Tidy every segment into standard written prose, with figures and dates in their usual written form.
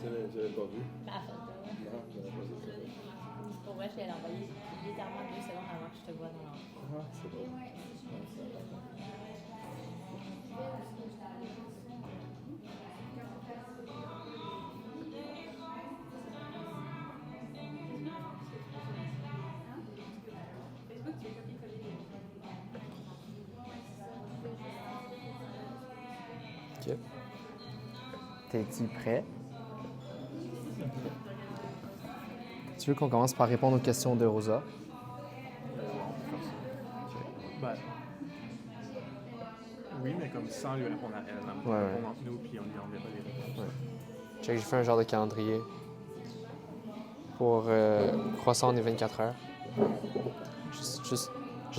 J'avais pas vu. Ma photo. Non, j'avais pas vu. Pour vrai, je l'ai envoyé littéralement 2 secondes avant que je te vois dans l'entrée. Ah, c'est beau. Ouais, c'est vrai. OK. T'es-tu prêt? Tu veux qu'on commence par répondre aux questions de Rosa? Ben, oui, mais comme sans lui répondre à elle. On Ouais, répond entre nous, puis on lui enverra les réponses. Ouais. Check, j'ai fait un genre de calendrier pour croissant des 24 heures. Je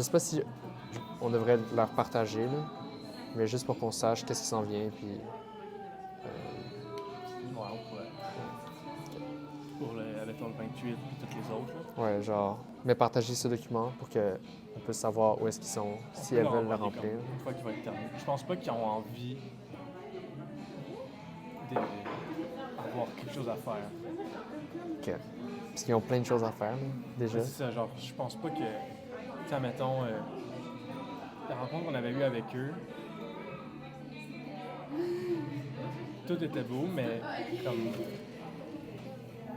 sais pas si on devrait leur partager, là, mais juste pour qu'on sache qu'est-ce qui s'en vient, puis... Ouais, on pourrait. Pour le, avec le 28 et toutes les autres. Là. Ouais, genre... Mais partager ce document pour qu'on puisse savoir où est-ce qu'ils sont, si elles veulent le remplir. Une fois qu'il va être terminé. Je pense pas qu'ils ont envie d'avoir quelque chose à faire. OK. Parce qu'ils ont plein de choses à faire, là, déjà. Ouais, c'est ça, genre, je pense pas que... Tu sais, mettons, la rencontre qu'on avait eue avec eux, tout était beau, mais comme...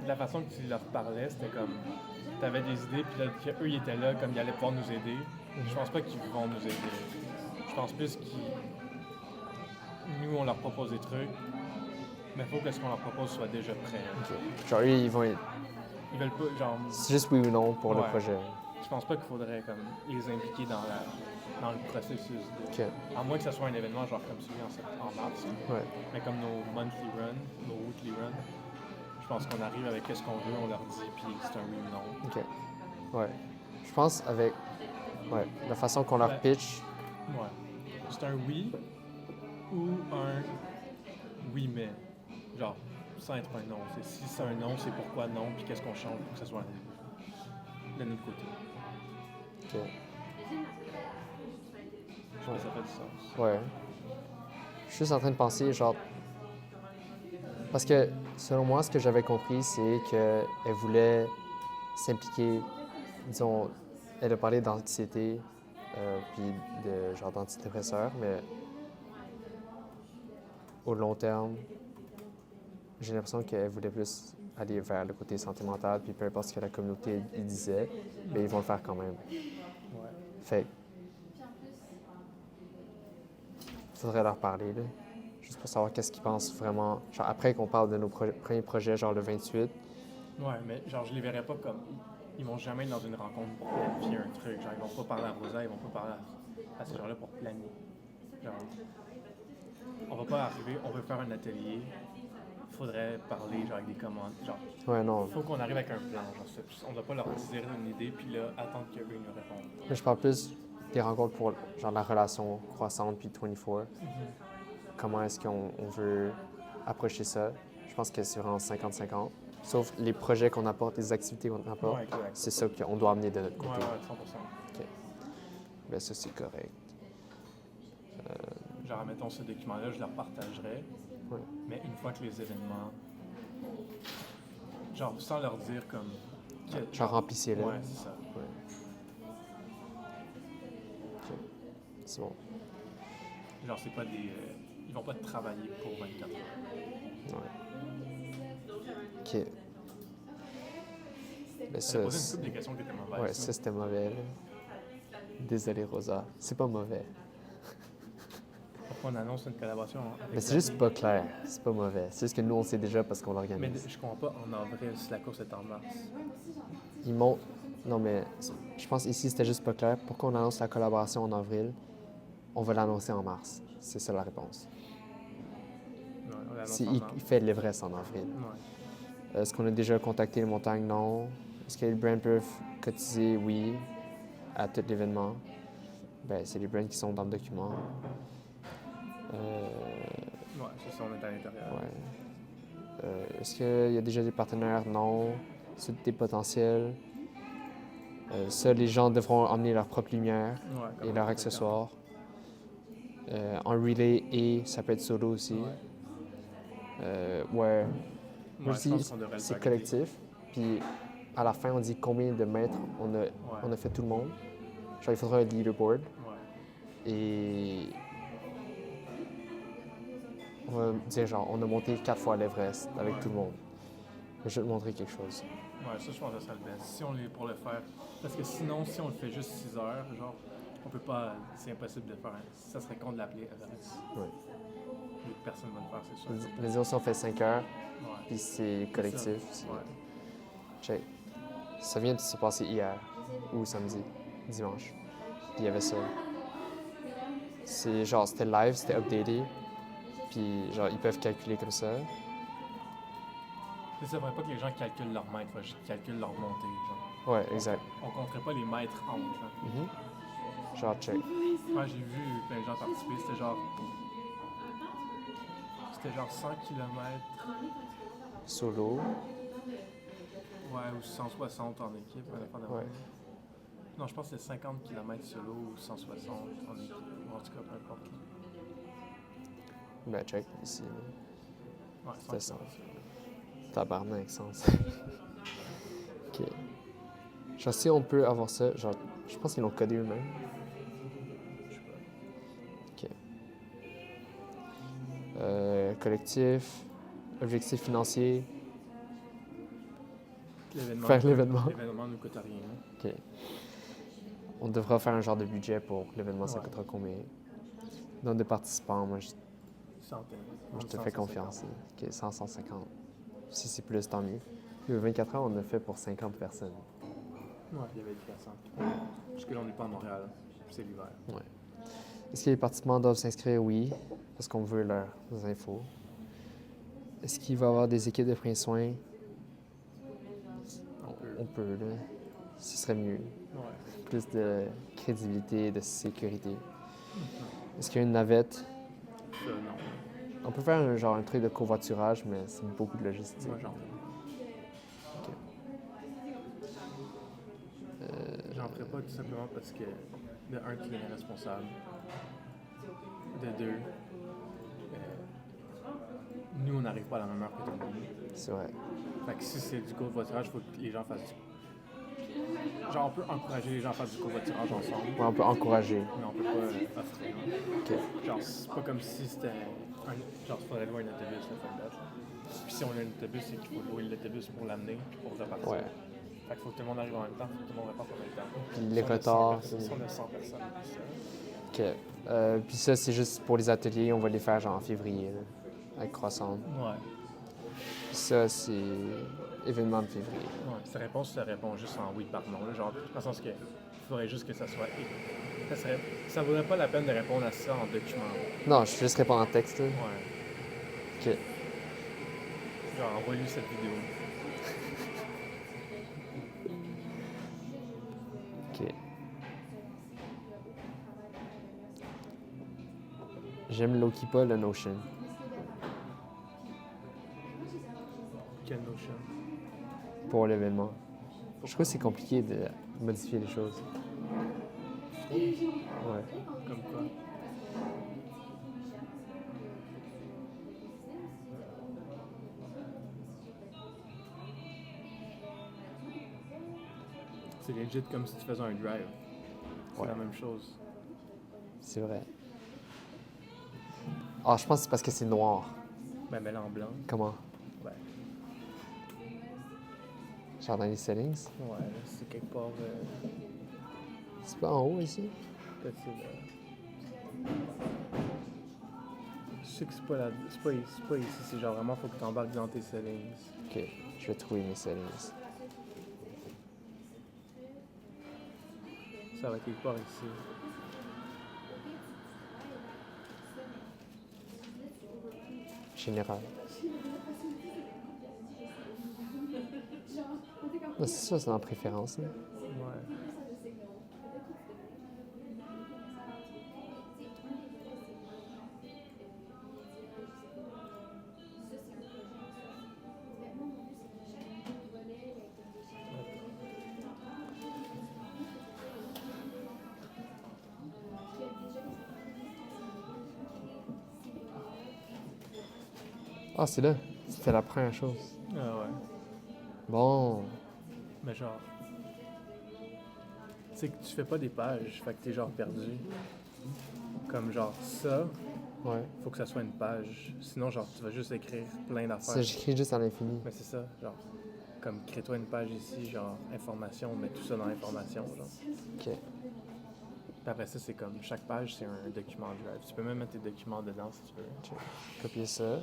La façon que tu leur parlais, c'était comme... Tu avais des idées, puis là, qu'eux, ils étaient là, comme ils allaient pouvoir nous aider. Je pense pas qu'ils vont nous aider. Je pense plus qu'ils... Nous, on leur propose des trucs, mais il faut que ce qu'on leur propose soit déjà prêt. OK. Genre, eux, ils vont être... Ils veulent pas, genre... C'est juste oui ou non pour le Ouais. projet. Je pense pas qu'il faudrait comme les impliquer dans le processus. OK. À moins que ce soit un événement genre comme celui en mars. Ouais. Mais comme nos monthly runs, nos weekly runs, je pense qu'on arrive avec ce qu'on veut, on leur dit, puis c'est un oui ou non. OK. Ouais. Je pense avec... Ouais. La façon qu'on leur Ouais. pitch... Ouais. C'est un oui ou un oui mais. Genre, sans être un non. Si c'est un non, c'est pourquoi non, puis qu'est-ce qu'on change pour que ce soit de notre côté. OK. Je pense que ça fait du sens. Ouais. Je suis juste en train de penser, genre... Parce que, selon moi, ce que j'avais compris, c'est qu'elle voulait s'impliquer, disons, elle a parlé d'anxiété, puis de genre d'antidépresseurs, mais au long terme, j'ai l'impression qu'elle voulait plus aller vers le côté santé mentale, puis peu importe ce que la communauté y disait, mais ils vont le faire quand même. Ouais. Fait que, faudrait leur parler, là, juste pour savoir qu'est-ce qu'ils pensent vraiment. Genre, après qu'on parle de nos premiers projets, genre le 28, Ouais, mais genre, je les verrais pas comme. Ils vont jamais être dans une rencontre pour planifier un truc. Genre, ils vont pas parler à Rosa, ils vont pas parler à ces gens-là pour planifier. Genre, on va pas arriver, on veut faire un atelier. Faudrait parler genre avec des commandes. Genre, ouais, non. faut qu'on arrive avec un plan. Genre, on doit pas leur dire une idée puis là attendre qu'eux nous répondent. Mais je parle plus des rencontres pour genre la relation croissante puis 24. Comment est-ce qu'on veut approcher ça? Je pense que c'est vraiment 50-50. Sauf les projets qu'on apporte, les activités qu'on apporte, Ouais, exact. c'est ça qu'on doit amener de notre Ouais, côté. ouais, 100%. Ben ça, c'est correct. Genre, mettons ce document-là, je leur partagerais. Ouais. Mais une fois que les événements. Genre, sans leur dire comme. Genre, remplissez-le. Ouais, c'est ça. Ouais. OK. C'est bon. Genre, c'est pas des. Ils vont pas travailler pour 24 heures. Ouais. OK. Ben Elle a ça, posé une couple de questions qui étaient mauvaises. ouais, ça, c'était mauvais, là. Désolé, Rosa. C'est pas mauvais. Pourquoi on annonce une collaboration avec Mais c'est juste pas clair. C'est pas mauvais. C'est juste que nous, on sait déjà parce qu'on Mais l'organise. je comprends pas en avril si la course est en mars. Ils montent. Non, mais je pense ici, c'était juste pas clair. Pourquoi on annonce la collaboration en avril? On va l'annoncer en mars. C'est ça la réponse. Ouais, on l'annonce Si en mars. il fait l'Everest en avril. Ouais. Est-ce qu'on a déjà contacté les montagnes? Non. Est-ce que les brands peuvent cotiser? Oui. À tout l'événement. Ben, c'est les brands qui sont dans le document. Ouais, c'est ça, on est à l'intérieur. Ouais. Est-ce qu'il y a déjà des partenaires? Non. C'est des potentiels. Ça, les gens devront emmener leur propre lumière Ouais, et comme leurs on accessoires. En relay et ça peut être solo aussi. Ouais. Ouais. Moi, Ouais, je je pense dis, qu'on devrait le c'est targeter. collectif. Puis à la fin, on dit combien de mètres on a fait tout le monde. Genre, il faudra un leaderboard. Ouais. Et on va dire, genre, on a monté 4 fois l'Everest avec Ouais. tout le monde. Je vais te montrer quelque chose. Ouais, ça, je pense que ça serait le best. Si on est pour le faire. Parce que sinon, si on le fait juste 6 heures, genre, on peut pas. C'est impossible de faire. Ça serait con de l'appeler Everest. Ouais. Et personne va le faire, c'est sûr. Je veux dire, si on fait 5 heures, Ouais. puis c'est collectif. Ça. c'est- Ouais. Check. Ça vient de se passer hier, ou samedi, dimanche. Puis il y avait ça. C'est genre, c'était live, c'était updaté. Puis genre, ils peuvent calculer comme ça. C'est ça, faudrait pas que les gens calculent leur mètre, faut juste qu'ils calculent leur montée, genre. Ouais, exact. On compterait pas les mètres entre, genre. Mhm. Genre, check. Ouais, j'ai vu plein de gens participer, c'était genre 100 km, Solo. ouais, ou 160 en équipe, indépendamment. Ouais. Non, je pense que c'était 50 km solo ou 160 en équipe. En tout cas, peu importe. Ben, check, ici. Ouais, C'était 100 ça. km solo. Tabarnak, sens. OK. Genre, si on peut avoir ça, genre, je pense qu'ils l'ont codé eux-mêmes. Je sais pas. OK. Collectif, objectif financier, L'événement. faire l'événement. L'événement nous coûte rien. Hein. OK. On devra faire un genre de budget pour l'événement, ça Ouais. coûtera combien? Nombre de participants, moi, Centaines. je te fais confiance. OK, 100, 150. Si c'est plus, tant mieux. Le 24 heures, on a fait pour 50 personnes. Ouais, il y avait des personnes. Parce que là, on n'est pas à Montréal. C'est l'hiver. Ouais. Est-ce que les participants doivent s'inscrire? Oui, parce qu'on veut leurs infos. Est-ce qu'il va y avoir des équipes de premiers soins? On peut, là. Ce serait mieux. Ouais. Plus de crédibilité, de sécurité. Est-ce qu'il y a une navette? Ça, non. On peut faire un truc de covoiturage, mais c'est beaucoup de logistique. Moi, j'en J'en ferais pas tout simplement parce que, de un, tu es responsable. De deux, nous, on n'arrive pas à la même heure que tout le monde. C'est vrai. Fait que si c'est du covoiturage, il faut que les gens fassent du... Genre, on peut encourager les gens à faire du covoiturage ensemble, Ouais, on peut encourager. mais on peut pas offrir. OK. Genre, c'est pas comme si c'était genre, il faudrait louer un autobus, là, fait bête. Puis si on a un autobus, c'est qu'il faut louer l'autobus pour l'amener, puis pour repartir. Ouais. Fait qu'il faut que tout le monde arrive en même temps, faut que tout le monde reparte en même temps. Puis Si les on a 100 retards, personnes- c'est- Si on a 100 personnes, OK. Puis ça, c'est juste pour les ateliers. On va les faire genre en février, là, avec Croissant. Ouais. Puis ça, c'est événement de février. Ouais, sa réponse, ça répond juste en oui par non. Là, genre, dans le sens que il faudrait juste que ça soit. Ça vaudrait pas la peine de répondre à ça en document. Non, je vais juste répondre en texte, là. Ouais. OK. Genre, envoie-lui cette vidéo. OK. J'aime Loki pas le Notion. Quelle notion. Pour l'événement. Je trouve que c'est compliqué de modifier les choses. Ouais. Comme quoi. C'est legit comme si tu faisais un drive. C'est Ouais. la même chose. C'est vrai. Ah, je pense que c'est parce que c'est noir. Ben, mets-le en blanc. Comment? Ouais. Genre dans les settings? Ouais, là, c'est quelque part. C'est pas en haut ici? Peut-être c'est là. Je sais que c'est pas, c'est pas ici, c'est genre vraiment faut que tu embarques dans tes settings. OK. Je vais trouver mes settings. Ça va être quelque part ici. Général. Ah, c'est ça, c'est dans préférence. Là. Ouais. Ah, c'est là. C'était la première chose. Ah ouais. Bon. Mais genre. C'est que tu fais pas des pages, fait que t'es genre perdu. Comme genre ça, Ouais. faut que ça soit une page. Sinon, genre, tu vas juste écrire plein d'affaires. Ça, j'écris juste à l'infini. Mais c'est ça, genre. Comme crée-toi une page ici, genre information, mets tout ça dans information, genre. OK. Puis après ça, c'est comme chaque page, c'est un document Drive. Tu peux même mettre tes documents dedans si tu veux. OK. Copier ça.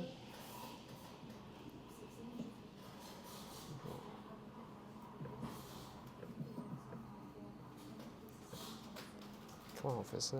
Comment on fait ça?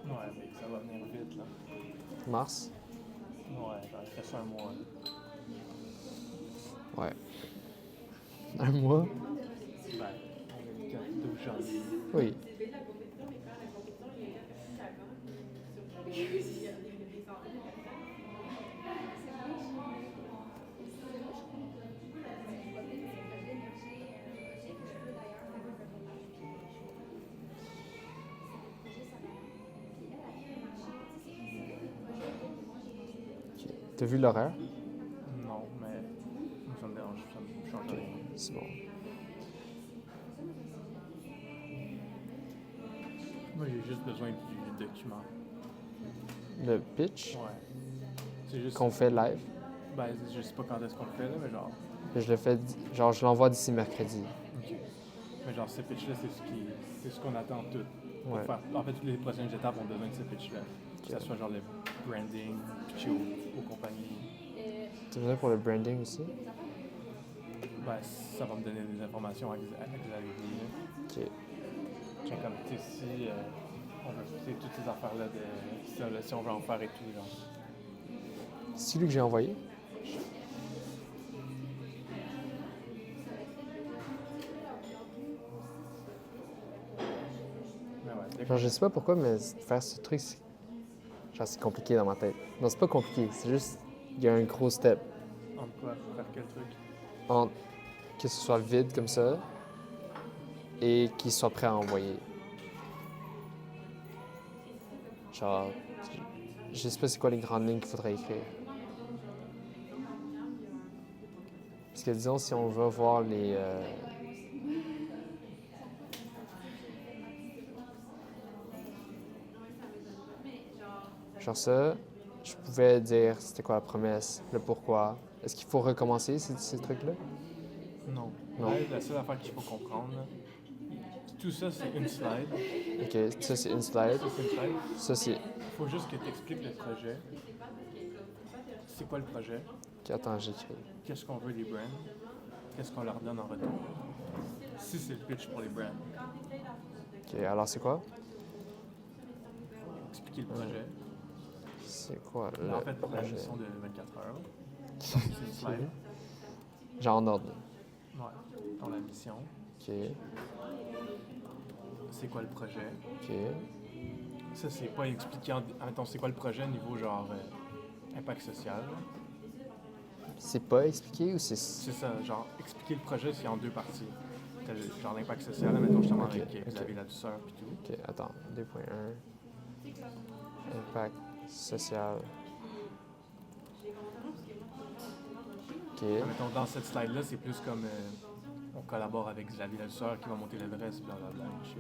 Ouais, mais ça va venir vite, là. Mars? Ouais, genre, il reste un mois. Ouais. Un mois? Ben, on est le 12 janvier. Oui. OK. T'as vu l'horaire? Non, mais ça me dérange, ça me change rien. C'est bon. Moi, j'ai juste besoin du document. Le pitch Ouais. C'est juste. qu'on fait live. Ben, je sais pas quand est-ce qu'on le fait, là, mais genre. Je le fais, genre, je l'envoie d'ici mercredi. OK. Mais genre, ce pitch-là, c'est ce qu'on attend tout. Pour Ouais. faire. En fait, toutes les prochaines étapes ont besoin de ce pitch-là. Que ce soit genre le branding, pitcher aux compagnies. Tu besoin pour le branding aussi? Ben, ça va me donner des informations à Xavier. OK. Tiens, comme, tu sais, si on veut faire toutes ces affaires-là, si on veut en faire et tout, genre. C'est lui que j'ai envoyé? Mais ouais, Genre, je sais pas pourquoi, mais faire ce truc, c'est compliqué dans ma tête. Non, c'est pas compliqué, c'est juste, il y a un gros step. entre quoi? Faire quel truc? Entre que ce soit vide comme ça et qu'il soit prêt à envoyer. Genre, je sais pas c'est quoi les grandes lignes qu'il faudrait écrire. Parce que disons, si on va voir les... Genre ça, je pouvais dire c'était quoi la promesse, le pourquoi. Est-ce qu'il faut recommencer ces trucs-là? Non. Non. Là, la seule affaire qu'il faut comprendre, là, tout ça, c'est une slide. OK, ça c'est une slide. Ça, c'est une slide. Ça c'est... Il faut juste que tu expliques le projet. C'est quoi le projet? OK, attends, j'écris. Qu'est-ce qu'on veut des brands? Qu'est-ce qu'on leur donne en retour? Si c'est le pitch pour les brands, OK, alors c'est quoi? expliquer le projet. C'est quoi le En fait, pour la projet? mission de 24 heures, c'est une slide. Genre en ordre. Ouais. Dans la mission, OK, c'est quoi le projet? OK. Ça, c'est pas expliqué en... Attends, c'est quoi le projet niveau genre impact social? C'est pas expliqué ou c'est... C'est ça, genre, expliquer le projet, c'est en deux parties. T'as genre l'impact social, mettons justement Ok, avec ok. Xavier Ladouceur et tout. OK, attends, 2.1. Impact social. OK, Mettons, dans cette slide-là, c'est plus comme on collabore avec Xavier Ladouceur qui va monter l'Everest, blablabla, et shit.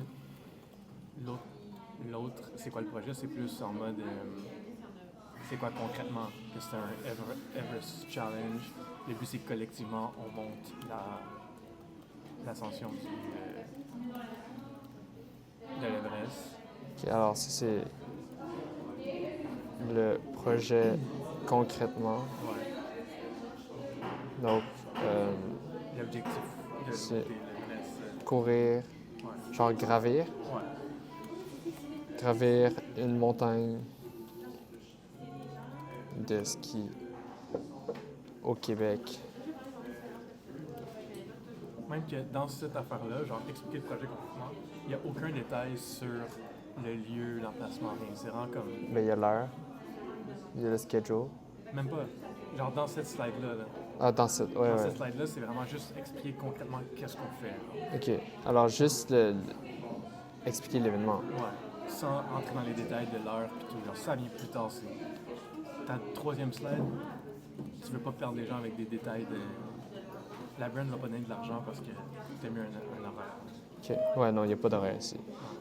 L'autre, c'est quoi le projet? C'est plus en mode, c'est quoi concrètement? Que c'est un Everest Challenge. Le but, c'est que collectivement, on monte l'ascension de l'Everest. OK, alors ça c'est le projet concrètement. Ouais. Donc, L'objectif de C'est- monter l'Everest. courir, Ouais. genre gravir. Ouais. Gravir une montagne de ski au Québec. Même que dans cette affaire-là, genre expliquer le projet complètement, il n'y a aucun détail sur le lieu, l'emplacement, rien. C'est vraiment comme. Ben, il y a l'heure, il y a le schedule. Même pas. Genre dans cette slide-là. Là. Ah, dans cette... Ouais, Dans ouais. cette slide-là, c'est vraiment juste expliquer concrètement qu'est-ce qu'on fait. OK. Alors, juste expliquer l'événement. Ouais. Sans entrer dans les détails de l'heure puis tout. Genre, ça vient plus tard. C'est ta troisième slide. Tu veux pas perdre les gens avec des détails de. La brand va pas donner de l'argent parce que t'as mis un horaire. OK. Ouais, non, il n'y a pas d'horaire ici.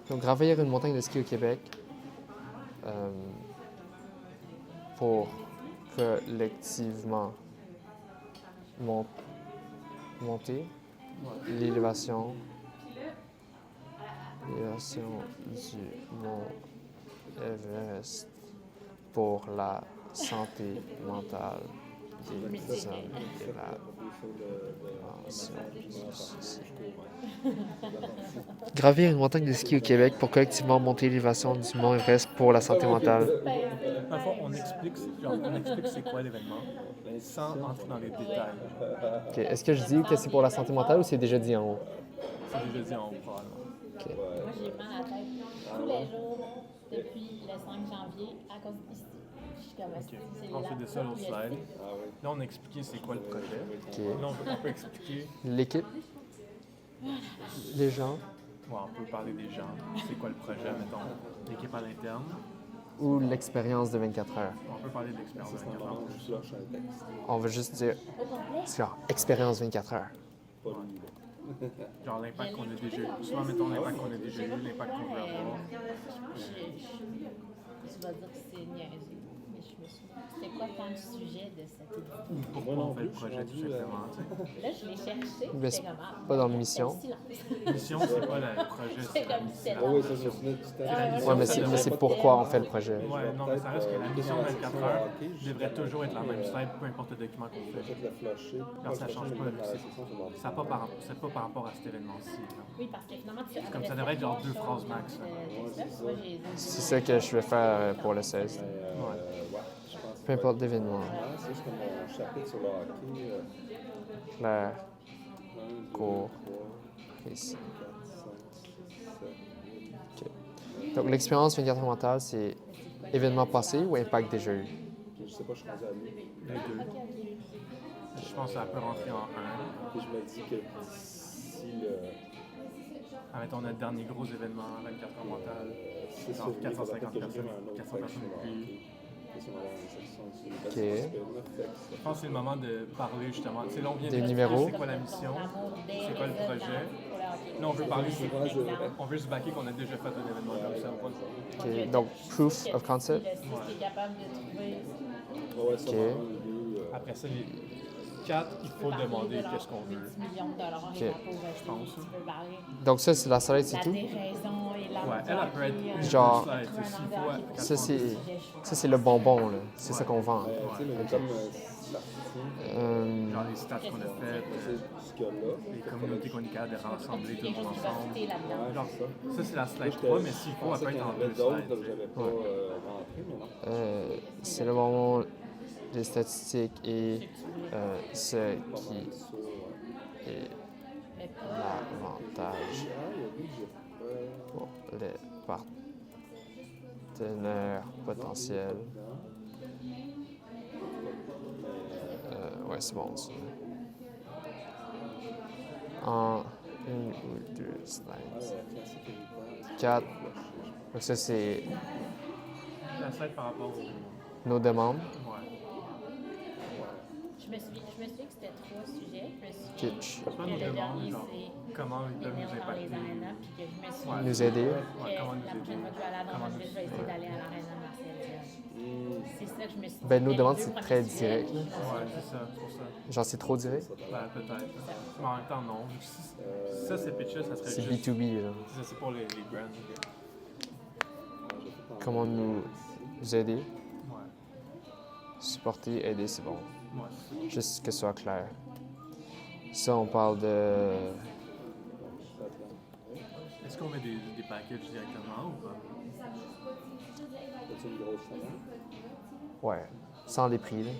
Donc, gravir une montagne de ski au Québec pour collectivement monter Ouais. l'élévation du mont Everest pour la santé mentale des gens et la Gravir une montagne de ski au Québec pour collectivement monter l'élévation du mont Everest pour la santé mentale. Dans le fond, on explique c'est quoi l'événement sans entrer dans les détails. OK. Est-ce que je dis que c'est pour la santé mentale ou c'est déjà dit en haut? C'est déjà dit en haut, probablement. OK. Moi, j'ai mal à la tête tous les jours depuis le 5 janvier à cause d'ici. Je suis comme Ok. c'est On fait de ça l'autre slide. Ah oui. Là, on a expliqué c'est quoi le projet. OK. Là, on peut expliquer. L'équipe? Les gens? Ouais, on peut parler des gens. C'est quoi le projet, mettons, l'équipe à l'interne. Ou l'expérience de 24 heures? On peut parler de l'expérience. C'est normalement juste lâche un texte. On va juste dire, c'est genre, expérience 24 heures. Pas lui, là. Genre l'impact qu'on a déjà eu. Souvent, mettons l'impact qu'on a déjà eu, l'impact qu'on veut avoir. Tu vas dire que c'est niaiseux, mais je me suis dit, c'était quoi tant le sujet de cette édition? Pourquoi on fait le projet, tout simplement. tu sais. Là, je l'ai cherché, Mais j'étais c'est comme, ah, pas dans il y a mission. le silence. Mission, c'est pas le projet, c'est la comme mission. Ah oui, ça, je me souviens du temps. Ouais, mais c'est pourquoi on fait le projet. Ouais, non, mais ça reste que la mission 24 heures devrait toujours être la même slide, peu importe le document qu'on fait. Peut-être la flasher. Alors, ça change pas, La c'est- session, c'est mardi. C'est pas par rapport à cet événement-ci. là. Oui, parce que finalement, tu Comme ça devrait être genre 2 phrases max. là. Moi, j'ai C'est ça que je vais faire pour le 16. Ouais, je pense. Peu importe l'événement. Ouais, c'est juste comme un chapitre sur le hockey. Claire, 1, 2, Court. 3, précis. 4, 5, 7. Donc, l'expérience 24 heures mentale, c'est événement passé ou impact déjà eu? Je sais pas, je suis rendu à lui. Les deux. Je pense que ça peut rentrer en 1. Puis je me dis que d'ici le. Avec notre dernier gros événement, 24 heures mentales. C'est Genre 450 personnes, 400 personnes depuis. Je pense que c'est le moment de parler justement. Tu sais, là, on vient Des de numéros. c'est quoi la mission, c'est quoi le projet. Là, on veut parler, on veut juste backer qu'on a déjà fait un événement comme ça. OK. Donc, proof of concept. le 6 qui est capable de trouver. Ouais, ça Ok. va, le deux, Après ça, les 4, il faut demander qu'est-ce qu'on veut. 10 millions de dollars Ok. et la pauvreté, Je pense. tu peux parler Donc, ça, c'est la slide, c'est la tout? déraison et la Ouais, elle peut être Genre, une slide, tu sais, s'il faut, Ça, c'est le bonbon, là. C'est ça qu'on vend. tu sais, mais comme l'artisan, genre les stats qu'on a fait, c'est ce gars-là. les communautés qu'on est capable de rassembler tout le monde quelque chose qui va ensemble. fitter là-dedans. Genre, ça c'est la slide 3, mais s'il faut, elle peut être en 2 d'autres, slides. j'avais pas rentré, mais non. C'est le moment des statistiques et ce qui est Mais pas l'avantage Ah, il y a lui, j'ai pas. pour les partenaires potentiels. Ouais, c'est bon, ça. En une ou deux slides. 4. Donc ça, c'est La slide par rapport au. nos demandes. Ouais. Je me souviens que c'était 3 sujets. Je me souviens Kitsch. C'est pas que nos le demandes, dernier, genre, c'est comment ils peuvent venir nous dans les impacter. arénas, puis que je me suis Ouais. Nous aider. que Ouais, comment nous la aider. prochaine fois que je vais aller à Comment Drummondville, je vais essayer d'aller à l'aréna Marcel Diaz. C'est ça que je me suis dit. Ben, nos Mais demandes, les deux c'est très premiers sujets, direct, là. Ouais, c'est ça, c'est pour ça. Genre, c'est trop direct. Ben, peut-être. Mais en même temps, non. Ça, c'est pitché, ça serait C'est juste. B2B, là. Ça, c'est pour les brands. Comment nous aider, Ouais. supporter, aider, c'est bon. Ouais. Juste que ce soit clair. Ça, on parle de... Est-ce qu'on met des packages directement ou pas? C'est une grosse fenêtre. Ouais. sans les prix, là?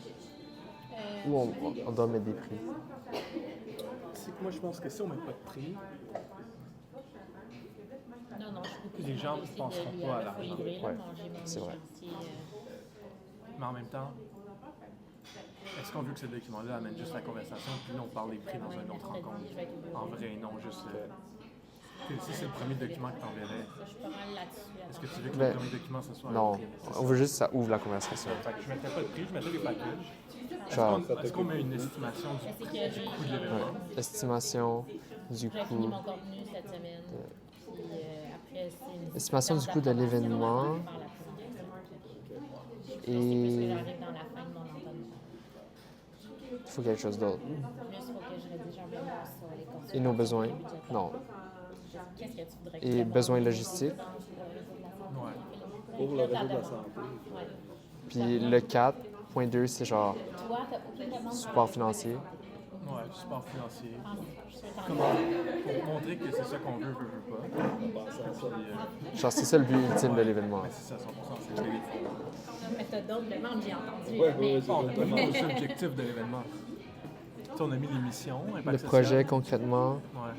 Ou on doit mettre des prix? C'est que moi, je pense que si on met pas de prix, Non, je suis beaucoup Les gens sur le penseront site de pas à l'IA, faut l'argent. livrer, là, Ouais, mon- j'ai mon c'est vrai. échéancier, mais en même temps, est-ce qu'on veut que ce document-là amène juste la conversation, puis nous, on parle des prix dans une autre rencontre? En vrai, non, juste... si c'est le premier document que t'enverrais, je suis pas mal là-dessus. est-ce que tu veux que Ben, le premier document, ce soit Non, un prix? C'est on ça. veut juste que ça ouvre la conversation. Fait que je mettrais pas de prix, je mettrais des packages. Genre, Est-ce qu'on met une estimation du C'est que coût de ouais, l'événement? estimation du j'ai fini coût. mon contenu cette semaine. Puis après, c'est une Estimation du coût de séquence l'événement. d'approbation par la police. C'est plus que Et j'arrive dans la fin de mon entendement. il faut quelque chose d'autre. Plus, il faut que je rédige un mémoire sur les consultations Et nos besoins? budgétaires. Non. Qu'est-ce que tu voudrais Et qu'il y ait besoins dans le logistiques? Ouais. Pour le réseau de la santé. Ouais. Puis le 4.2, c'est genre Toi, t'as aucune demande support financier. Ouais, du support financier. Je suis en Comment? Pour montrer que c'est ça qu'on veut pas. On pense à ça. Puis, Genre, c'est ça le but ultime de l'événement. mais c'est ça, 100%, c'est lever des fonds. Mais t'as d'autres demandes, j'ai entendu. Ouais, mais ouais, Bon, on demande aussi l'objectif de l'événement. Tu sais, on a mis les missions, impact Le social. projet concrètement, Ouais,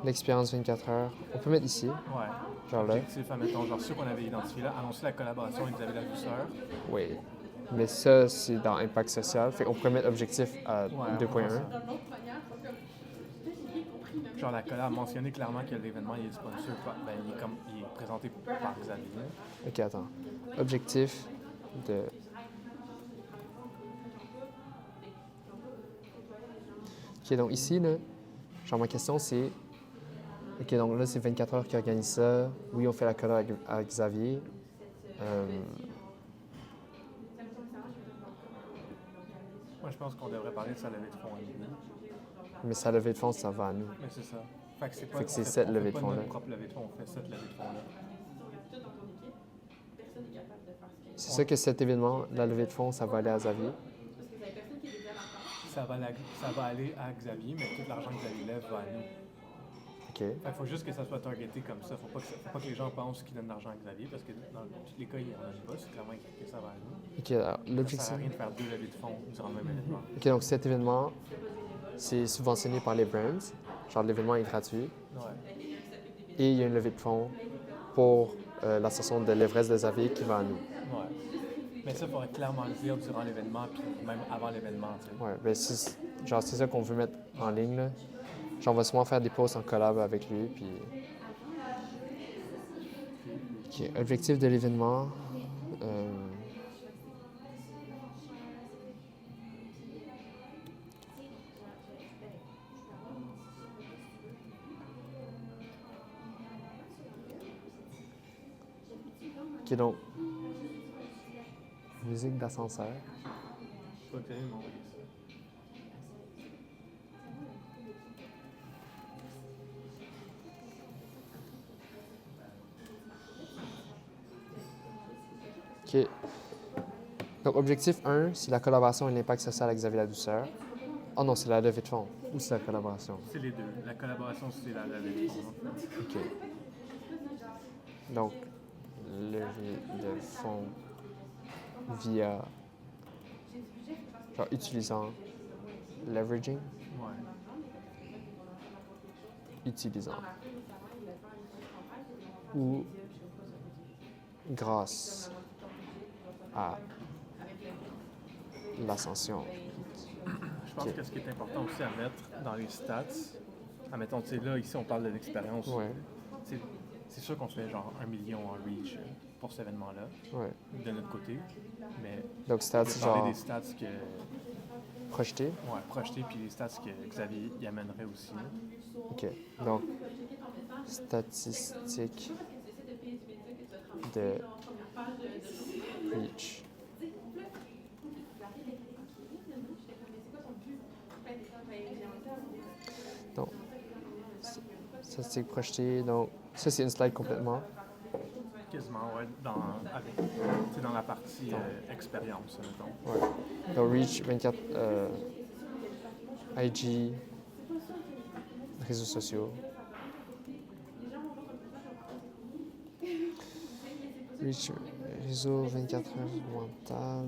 l'expérience 24 heures. On peut mettre ici, ouais. genre là. Objectif, admettons, genre ceux qu'on avait identifiés là, annoncer la collaboration avec Xavier Ladouceur. Oui. Mais ça, c'est dans impact social. Fait qu'on pourrait mettre objectif à Ouais, on 2.1. va faire ça. Genre la collab, mentionner clairement que l'événement il est sponsor, ben, il est présenté par Xavier. Ok, attends. Objectif de... Ok, donc ici, là, genre ma question c'est... Ok, donc là, c'est 24 heures qui organise ça. Oui, on fait la collab avec Xavier. Moi, je pense qu'on devrait parler de sa levée de fonds à nous. Mais sa levée de fonds, ça va à nous. Mais c'est ça. Fait que c'est pas, Fait que c'est on fait- cette on levée fait de pas fonds-là. notre propre levée de fonds, on fait cette levée de fonds-là. C'est ça que cet événement, la levée de fonds, ça va aller à Xavier. Ça va aller à Xavier, mais tout l'argent que Xavier lève va à nous. Ok. Fait qu'il faut juste que ça soit targeté comme ça. Faut pas que les gens pensent qu'ils donnent de l'argent à Xavier, parce que dans tous les cas, ils n'en donnent pas. C'est clairement que ça va à nous. Ok, alors Ça l'objectif... sert à rien de faire deux levées de fonds durant le même événement. Ok, donc cet événement, c'est subventionné par les brands. Genre, l'événement est gratuit. Ouais. Et il y a une levée de fonds pour l'association de l'Everest de Xavier qui va à nous. Ouais. Mais ça, il faudrait clairement le dire durant l'événement, puis même avant l'événement, tu sais. Ouais, ben genre, c'est ça qu'on veut mettre en ligne, là. Genre, on va souvent faire des posts en collab avec lui, puis... Ok, objectif de l'événement. Ok, donc... Musique d'ascenseur. Faut que Xavier m'envoie ça. OK. Donc, objectif 1, c'est la collaboration et l'impact social avec Xavier Ladouceur. Oh non, c'est la levée de fonds. Ou c'est la collaboration? C'est les deux. La collaboration, c'est la levée de fonds. OK. Donc, levée de fonds via... Genre, utilisant... Leveraging? Ouais. Utilisant. Ou grâce à l'ascension. Je pense Ok. que ce qui est important aussi à mettre dans les stats, admettons, tu sais, là, ici, on parle de l'expérience. Ouais, C'est sûr qu'on fait genre 1 million en reach pour cet événement-là, ouais. de notre côté. Mais Donc, on stats, peut parler genre, des stats que, projeté. ouais, projetés, puis les stats que Xavier y amènerait aussi. OK. Donc, statistiques de reach. Donc, statistiques projetées. Donc, ça, c'est une slide complètement. Quasiment, ouais, dans la partie expérience, mettons. Ouais. Donc, reach 24, IG, réseaux sociaux. Reach, réseau 24 heures mental.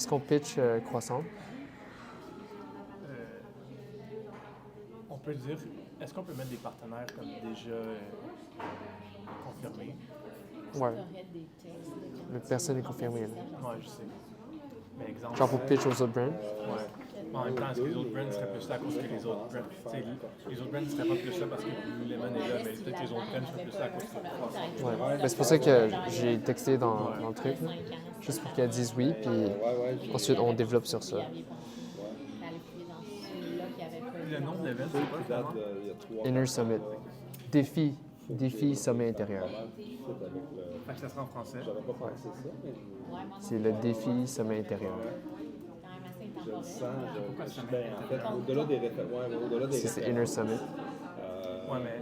est-ce qu'on pitch Croissant? On peut dire, est-ce qu'on peut mettre des partenaires comme déjà confirmés? Ouais. T'aurais des textes de Mais quand personne tu n'est confirmé, là. Ouais, je sais. Mais exemple. Genre pour pitch aux autres brands? Ouais. Mais en même temps, est-ce que les autres brands seraient plus là à cause que les autres brands? Tu sais, les autres brands ne seraient pas plus là parce que Lululemon est là, mais peut-être que les autres brands seraient plus là à cause que Croissant. Ouais. Ben, c'est pour ça que j'ai texté dans le truc, là. Juste pour qu'elle dise oui, puis ensuite on développe sur ça. Le nom de l'événement, c'est quoi finalement? Il y a 3 Inner Summit. Défi sommet intérieur. Fait que ça sera en français. J'avais pas pensé ça, mais C'est le défi sommet intérieur. je le sens. Ben, en fait, au-delà des références. C'est Inner Summit. Ouais, mais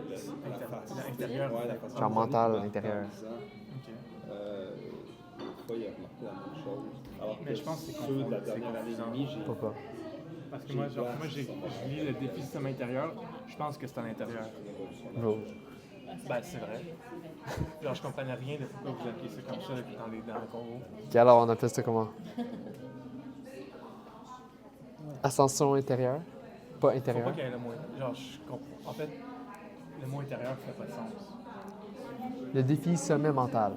l'intérieur. Ouais, la façon Genre dont mental, vous l'intérieur. Ok. Une fois, il a remarqué la même chose. Alors Mais je pense que c'est ceux de la confondant, dernière année et demie, j'ai Pourquoi? Parce que moi, je lis le défi système intérieur, je pense que c'est à l'intérieur. Bro. Ben, c'est vrai. Genre, je comprenais rien de pourquoi vous appelez ça comme ça dans le Congo. Ok, alors on appelle ça comment? Ascension intérieure? Pas Faut intérieure? pas qu'il y ait le mot. Genre, je comprends. En fait, le mot intérieur fait pas de sens. Le défi sommet mental.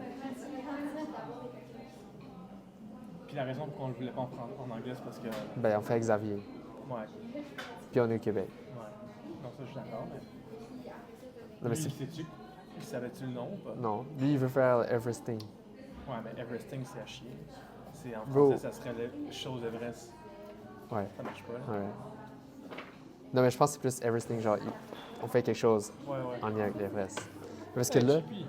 Puis la raison pour qu'on ne le voulait pas en anglais, c'est parce que. Ben, on fait Xavier. Ouais. Puis on est au Québec. Ouais. Donc, ça, je suis d'accord, mais. Non, mais Lui, c'est... sais-tu? Savais-tu le nom ou pas? Non, lui, il veut faire Everesting. Ouais, mais Everesting, c'est à chier. C'est en Bro. français, ça serait le chose Everest. Ouais, Ça marche pas, là. ouais. Non, mais je pense que c'est plus Everesting, genre, on fait quelque chose Ouais, ouais. en lien avec l'Everest. Parce que là... Chippy.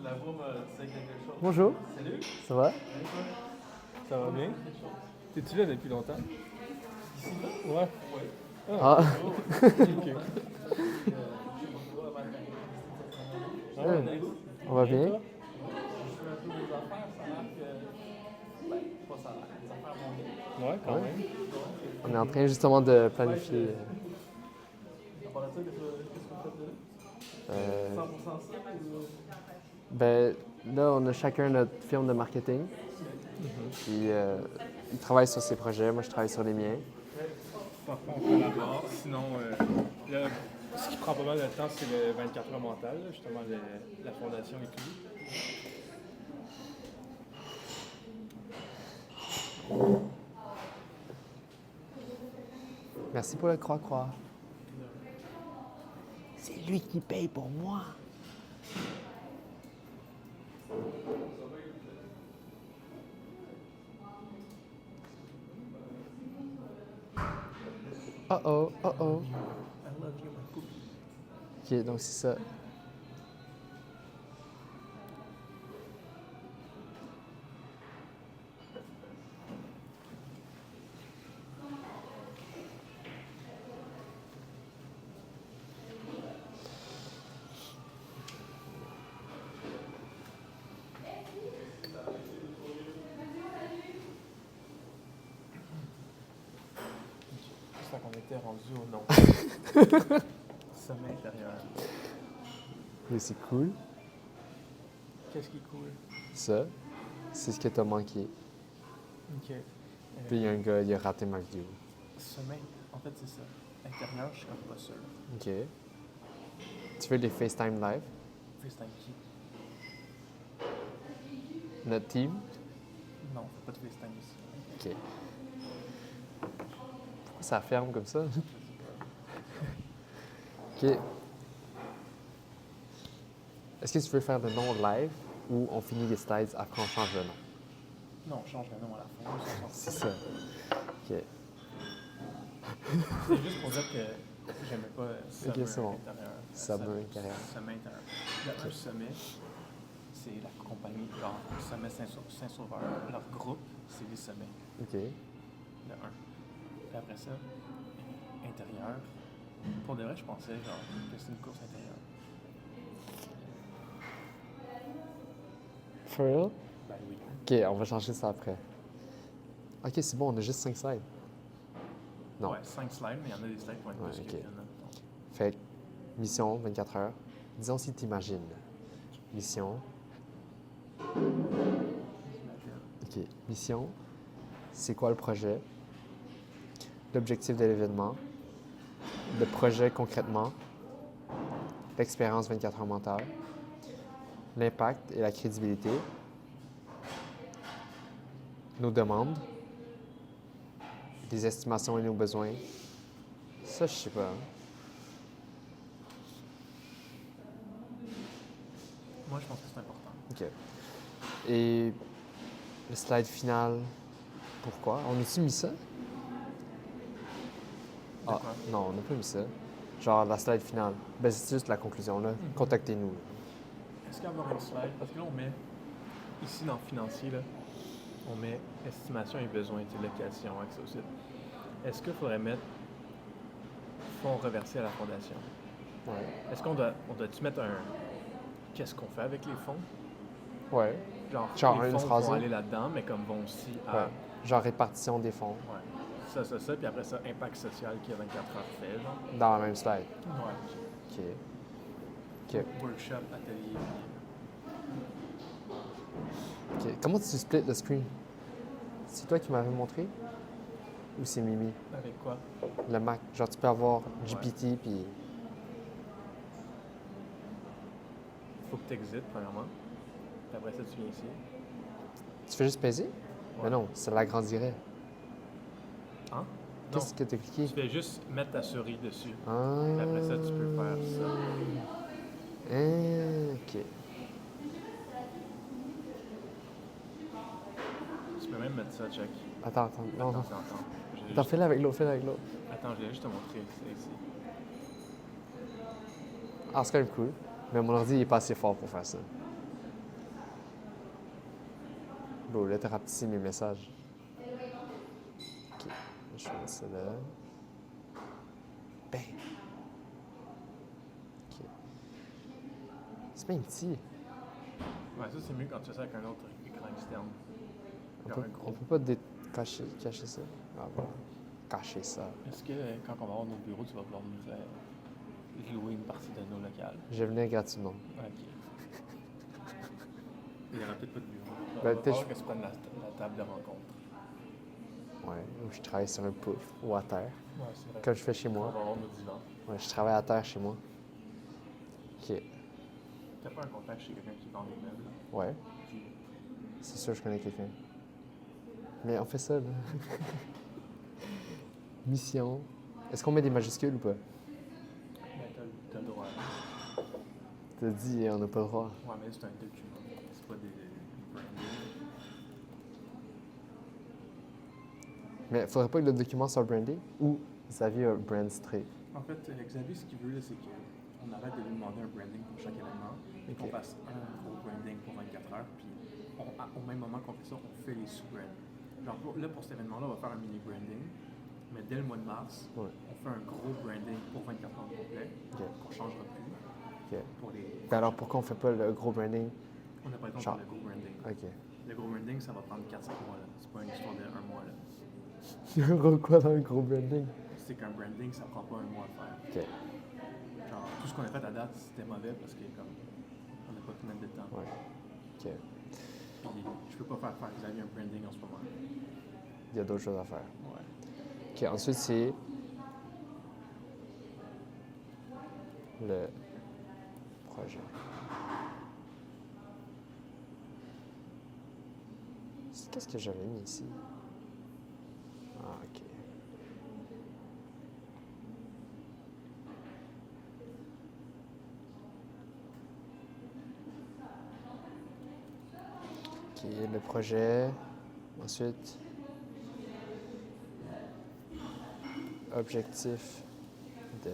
La voix me disait quelque chose. Bonjour, Salut. ça va? Ça va bien? T'es-tu là depuis longtemps? Ici, là? Ouais. Ah, Ok. on va bien? Ouais, quand Ouais. même. On est en train justement de planifier... Ben, là, on a chacun notre firme de marketing. Puis, il travaille sur ses projets, moi je travaille sur les miens. Parfois, on collabore. Sinon, là, ce qui prend pas mal de temps, c'est le 24 heures mental, là, justement, la fondation et tout. Merci pour le croix-croix. C'est lui qui paye pour moi. Oh oh, oh oh. I love you, my poupie. Ok, donc c'est ça. C'est ça qu'on était rendu au nom. Sommet intérieur. Mais c'est cool. Qu'est-ce qui est cool? Ça, c'est ce que t'as manqué. Ok. Puis il y a un gars, il a raté ma vidéo. Sommet, en fait, c'est ça. Intérieur, je suis comme pas sûr. Ok. Tu veux les FaceTime live? FaceTime qui? Notre team? Non, pas de FaceTime ici. Ok. Pourquoi ça ferme comme ça? Ok. Est-ce que tu veux faire le nom live ou on finit les slides après on change le nom? Non, on change le nom à la fin. C'est ça. Ok. C'est juste pour dire que j'aimais pas sommet c'est bon. intérieur. Sommet intérieur. Sommet intérieur. Il y a un sommet, c'est la compagnie, genre Sommet Saint-Sauveur. Leur groupe, c'est les sommets. Ok. Le 1. Puis après ça, intérieur. Pour de vrai, je pensais genre que c'est une course intérieure. For real? Ben oui. Ok, on va changer ça après. Ok, c'est bon, on a juste 5 slides. Non. Ouais, 5 slides, mais il y en a des slides qui vont être Ouais, plus ok. qu'il y en a. Donc, Fait que, mission 24 heures. Disons si t'imagines. Mission. j'imagine. Ok, mission c'est quoi le projet, l'objectif de l'événement, le projet concrètement, l'expérience 24 heures mentale, l'impact et la crédibilité, nos demandes, les estimations et nos besoins. Ça, je sais pas. Moi, je pense que c'est important. OK. Et le slide final, pourquoi? On a-tu mis ça? Ah, quoi? non, on n'a pas mis ça. Genre la slide finale. Ben, c'est juste la conclusion, là. Contactez-nous. Est-ce qu'il y a avoir une slide? Parce que là, on met, ici dans financier, là, on met estimation et besoins, location, accès au site. Est-ce qu'il faudrait mettre fonds reversés à la fondation? Ouais. Est-ce qu'on doit-tu mettre un... Qu'est-ce qu'on fait avec les fonds? Ouais. Genre une les fonds phrase, vont là. aller là-dedans, mais comme vont aussi à... Ouais. Genre répartition des fonds Ouais. Ça, puis après ça, impact social qui a 24 heures fait, genre. dans la même slide. Ouais. OK. OK. Workshop, atelier, OK. Comment tu splits le screen? C'est toi qui m'avais montré? Ou c'est Mimi? avec quoi? Le Mac. Genre, tu peux avoir GPT, puis... Faut que tu exites, premièrement. Puis après ça, tu viens ici. Tu fais juste peser? Mais non, ça l'agrandirait. Hein? Qu'est-ce que tu as cliqué? Tu fais juste mettre ta souris dessus. Ah. Puis après ça, tu peux faire ça. OK. Tu peux même mettre ça, check. Attends. Non, non. Attends. Attends, fais-le avec l'autre, Attends, je vais juste te montrer. C'est ici. Ah, c'est quand même cool. Mais mon ordi, il est pas assez fort pour faire ça. Bon, là, t'as rapetissé mes messages. OK. Je vais mettre ça là. Ben. OK. C'est bien petit. Ouais, ça, c'est mieux quand tu fais ça avec un autre écran externe. On peut pas cacher ça. Ah, voilà. Cacher ça. Est-ce que quand on va avoir nos bureaux, tu vas pouvoir nous louer une partie de nos locales? Je venais gratuitement. OK. Il n'y aura peut-être pas de bureau. Ben, On va peut-être voir que tu prennes la table de rencontre. Ouais, ou je travaille sur un pouf ou à terre, Ouais, c'est vrai. comme je fais chez On moi. va avoir nos divans. Ouais, je travaille à terre chez moi. OK. T'as pas un contact chez quelqu'un qui vend des meubles? Ouais, c'est sûr que je connais quelqu'un. Mais on fait ça, là. Mission. Est-ce qu'on met des majuscules ou pas? Ben, t'as le droit. T'as dit, on n'a pas le droit. Ouais, mais c'est un document. C'est pas des branding. Mais faudrait pas que le document soit brandé ou Xavier a brand straight. En fait, Xavier, ce qu'il veut, là, c'est qu'on arrête de lui demander un branding pour chaque événement et qu'on fasse un gros branding pour 24 heures. Puis, au même moment qu'on fait ça, on fait les sous-brands. Genre, pour cet événement-là, on va faire un mini branding. Mais dès le mois de mars, Ouais. on fait un gros branding pour 24 heures complet OK. qu'on ne changera plus. OK. Pour les... Ben alors pourquoi on fait pas le gros branding? On n'a pas le temps de Genre- faire le gros branding. OK. Le gros branding, ça va prendre 4-5 mois. Là. C'est pas une histoire de 1 mois. Là. Il y a un gros quoi dans un gros branding? C'est qu'un branding, ça prend pas 1 mois à faire. OK. Genre, tout ce qu'on a fait à date, c'était mauvais parce que comme on n'a pas pu mettre de temps. Ouais. OK. Puis je peux pas faire Xavier un branding en ce moment. Il y a d'autres choses à faire. Ouais. OK, ensuite, c'est le projet. Qu'est-ce que j'avais mis ici? Ah, OK. OK, le projet. Ensuite, objectif de...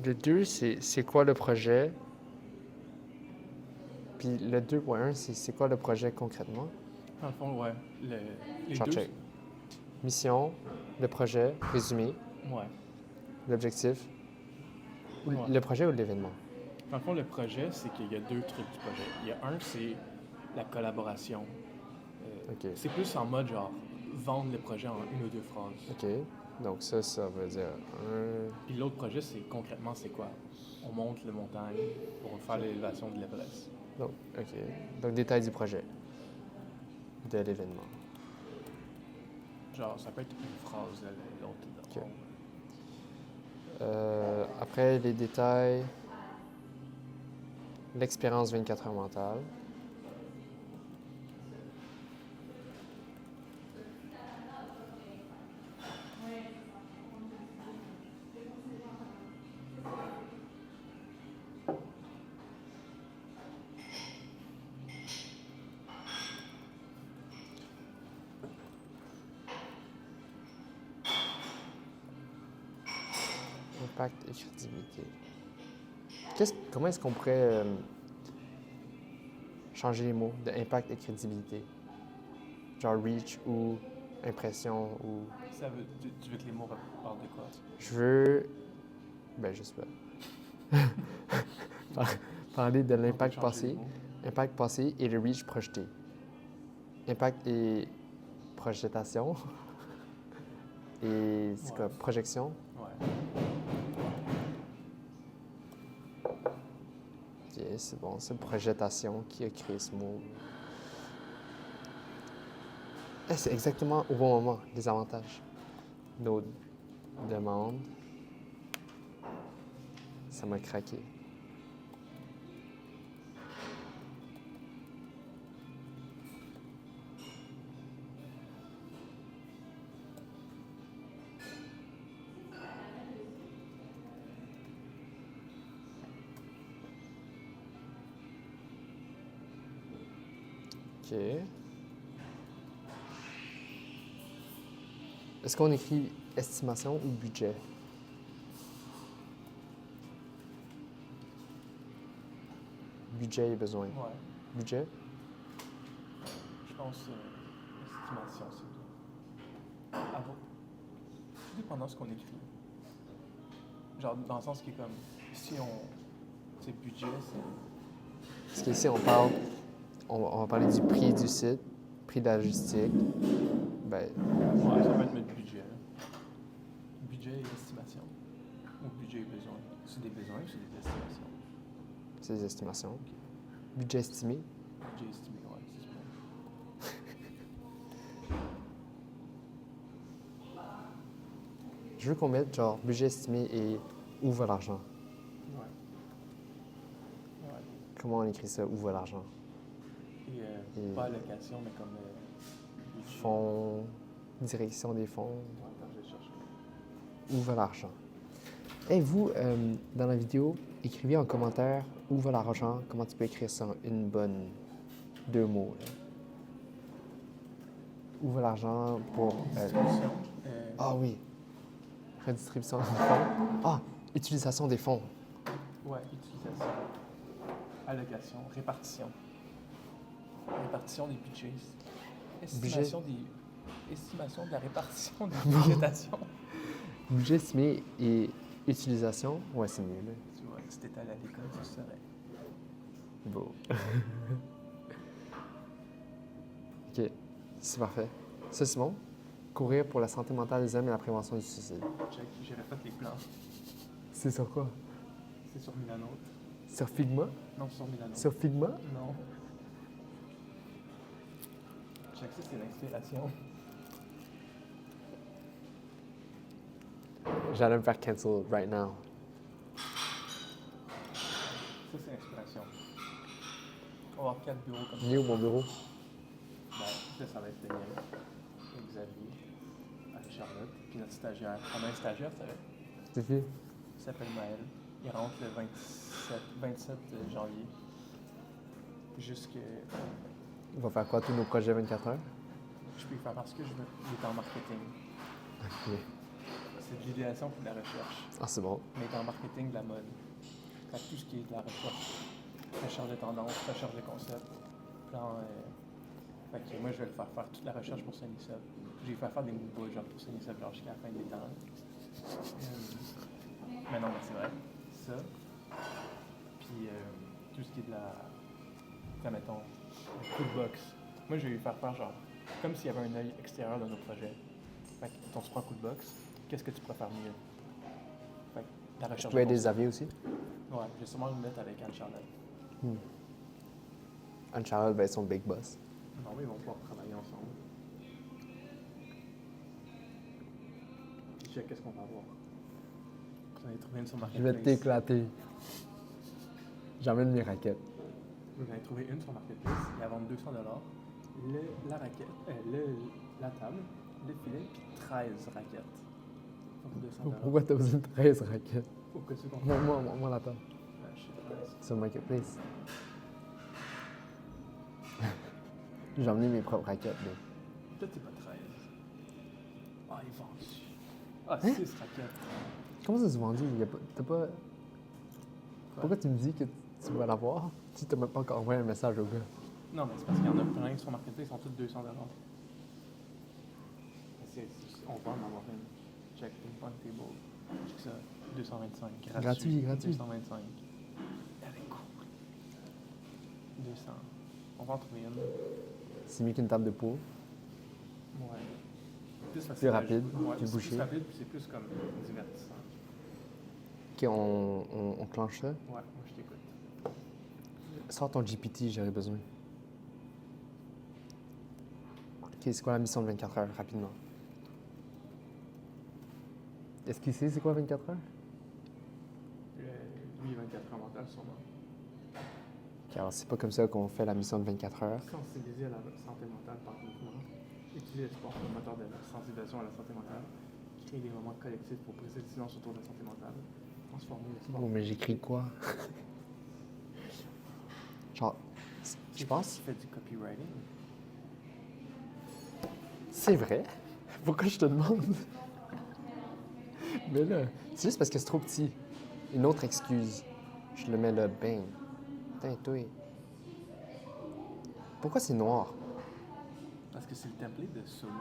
Le 2, c'est quoi le projet? Puis le 2.1, c'est quoi le projet concrètement? Dans le fond, ouais. Les Genre, deux. check. Mission, le projet, résumé, Ouais. l'objectif. Ou Ouais. Le projet ou l'événement? Dans le fond, le projet, c'est qu'il y a deux trucs du projet. Il y a un, c'est la collaboration. OK. C'est plus en mode genre vendre le projet en une ou deux phrases. OK. Donc ça veut dire un... Puis l'autre projet, c'est concrètement, c'est quoi? On monte le montagne pour faire l'élévation de l'Everest. Donc, OK. Donc, détail du projet. De l'événement. Genre, ça peut être une phrase, l'autre. OK. Après, les détails, l'expérience 24 heures mentale. Impact et crédibilité. Comment est-ce qu'on pourrait changer les mots de impact et crédibilité? Genre reach ou impression ou... Ça veut, tu veux que les mots parlent de quoi? Je veux... Ben, je sais pas. Parler de l'impact On peut changer les passé. mots. Impact passé et le reach projeté. Impact et projetation. Et c'est quoi? Projection? Ouais. Ok, c'est bon. C'est projetation qui a créé ce mot. C'est exactement au bon moment, les avantages. Nos demandes. Ça m'a craqué. OK. Est-ce qu'on écrit estimation ou budget? Budget et besoin. Ouais. Budget? Je pense estimation, c'est bien. Ah bon? Tout dépendant de ce qu'on écrit. Genre, dans le sens qui est comme, si on... C'est budget, c'est... Parce qu'ici, on va parler du prix du site, prix de la logistique. Ben, Ouais, ça peut être notre budget. Là. Budget et estimation. Ou budget et besoin. C'est des besoins ou c'est des estimations? c'est des estimations. Budget estimé. Budget estimé, ouais, c'est ça. Je veux qu'on mette genre budget estimé et où va l'argent. Ouais. Ouais. Comment on écrit ça, où va l'argent? Et pas allocation, mais comme budget. Fonds, direction des fonds, Ouais, attends, je vais chercher. où va l'argent? Et vous, dans la vidéo, écrivez en commentaire où va l'argent, comment tu peux écrire ça en une bonne 2 mots. Là. Où va l'argent pour... Distribution. Ah oui, redistribution des fonds. Ah, utilisation des fonds. Ouais, utilisation. Allocation. Répartition. Répartition des budgets. Estimation de la répartition des budgétations. Budget estimé et utilisation, ouais, c'est mieux. Là. Tu vois, si t'étais allé à l'école, tu saurais. Beau. OK, c'est parfait. Ça, c'est bon. Courir pour la santé mentale des hommes et la prévention du suicide. Check, j'ai refait les plans. C'est sur quoi? C'est sur Milanote. Sur Figma? Non, sur Milanote. Sur Figma? Non. Check, ça, c'est l'inspiration. J'allais me faire cancel right now. Ça, c'est l'inspiration. On va avoir 4 bureaux comme ça. Ni où mon bureau? Ben, ça va être le mien. Et Xavier. Avec Charlotte. Puis notre stagiaire. On a un stagiaire, tu savais? C'est qui? Il s'appelle Maël. Il rentre le 27 janvier. Jusque... On va faire quoi, tous nos projets 24 heures? Je peux y faire parce que je veux. Il est en marketing. OK. c'est de l'idéation pour de la recherche. Ah, c'est bon. Mais dans le marketing de la mode. Fait que tout ce qui est de la recherche de tendance, recherche de concept, plan. Fait que moi, je vais le faire toute la recherche pour Sunnycell. Je vais faire faire des moodboards genre pour Sunnycell genre jusqu'à la fin des temps. Mais non, mais c'est vrai. Ça. Puis tout ce qui est de la. Mettons, Coolbox. Moi, je vais lui faire faire genre. Comme s'il y avait un œil extérieur de nos projets. Fait que quand tu prends Coolbox, qu'est-ce que tu préfères mieux? Fait que la recherche. Tu peux aider des avis aussi? Ouais, je vais sûrement le mettre avec Anne-Charlotte. Anne-Charlotte va être son big boss. Non, mais ils vont pouvoir travailler ensemble. Puis check, qu'est-ce qu'on va avoir? J'en ai trouvé une sur Je Marketplace. vais t'éclater. J'emmène mes raquettes. J'en ai trouvé une sur Marketplace. Il y a vendu 200 la raquette, la table, le filet, puis 13 raquettes. Pour 200 Pourquoi t'as besoin de 13 raquettes? Pour que tu comprends. Moi la table. Je sais pas. Sur Marketplace. J'ai emmené mes propres raquettes. Mais... Peut-être c'est pas 13. Ah, ils vendent. Ah, 6 raquettes. Comment ça se vendu? T'as pas... Pourquoi tu me dis que tu vas l'avoir si t'as même pas encore envoyé un message au gars? Non, mais c'est parce qu'il y en a plein sur Marketplace, ils sont tous 200 On va en avoir une. Check, ping-pong table. Check ça, 225. Gratuit. 225. Elle est cool. 200. On va en trouver une. C'est mieux qu'une table de peau. Ouais. Plus rapide, ouais, plus c'est bouché. plus rapide, puis c'est plus comme divertissant. Ok, on clenche ça. Ouais, moi je t'écoute. Sors ton GPT, j'aurais besoin. Ok, c'est quoi la mission de 24 heures, rapidement? Est-ce qu'il sait c'est quoi 24 heures? Lui, 24 heures mentales, sûrement. Ok, alors c'est pas comme ça qu'on fait la mission de 24 heures. Sensibiliser à la santé mentale par le mouvement. Utiliser le sport comme moteur de la sensibilisation à la santé mentale. Créer des moments collectifs pour briser le silence autour de la santé mentale. Transformer le sport. Oh, mais j'écris quoi? Genre, je pense... Tu fais du copywriting. C'est vrai? Pourquoi je te demande? Mais là, c'est juste parce que c'est trop petit. Une autre excuse. Je le mets là, bang. Putain, toi. Pourquoi c'est noir? Parce que c'est le template de Solo.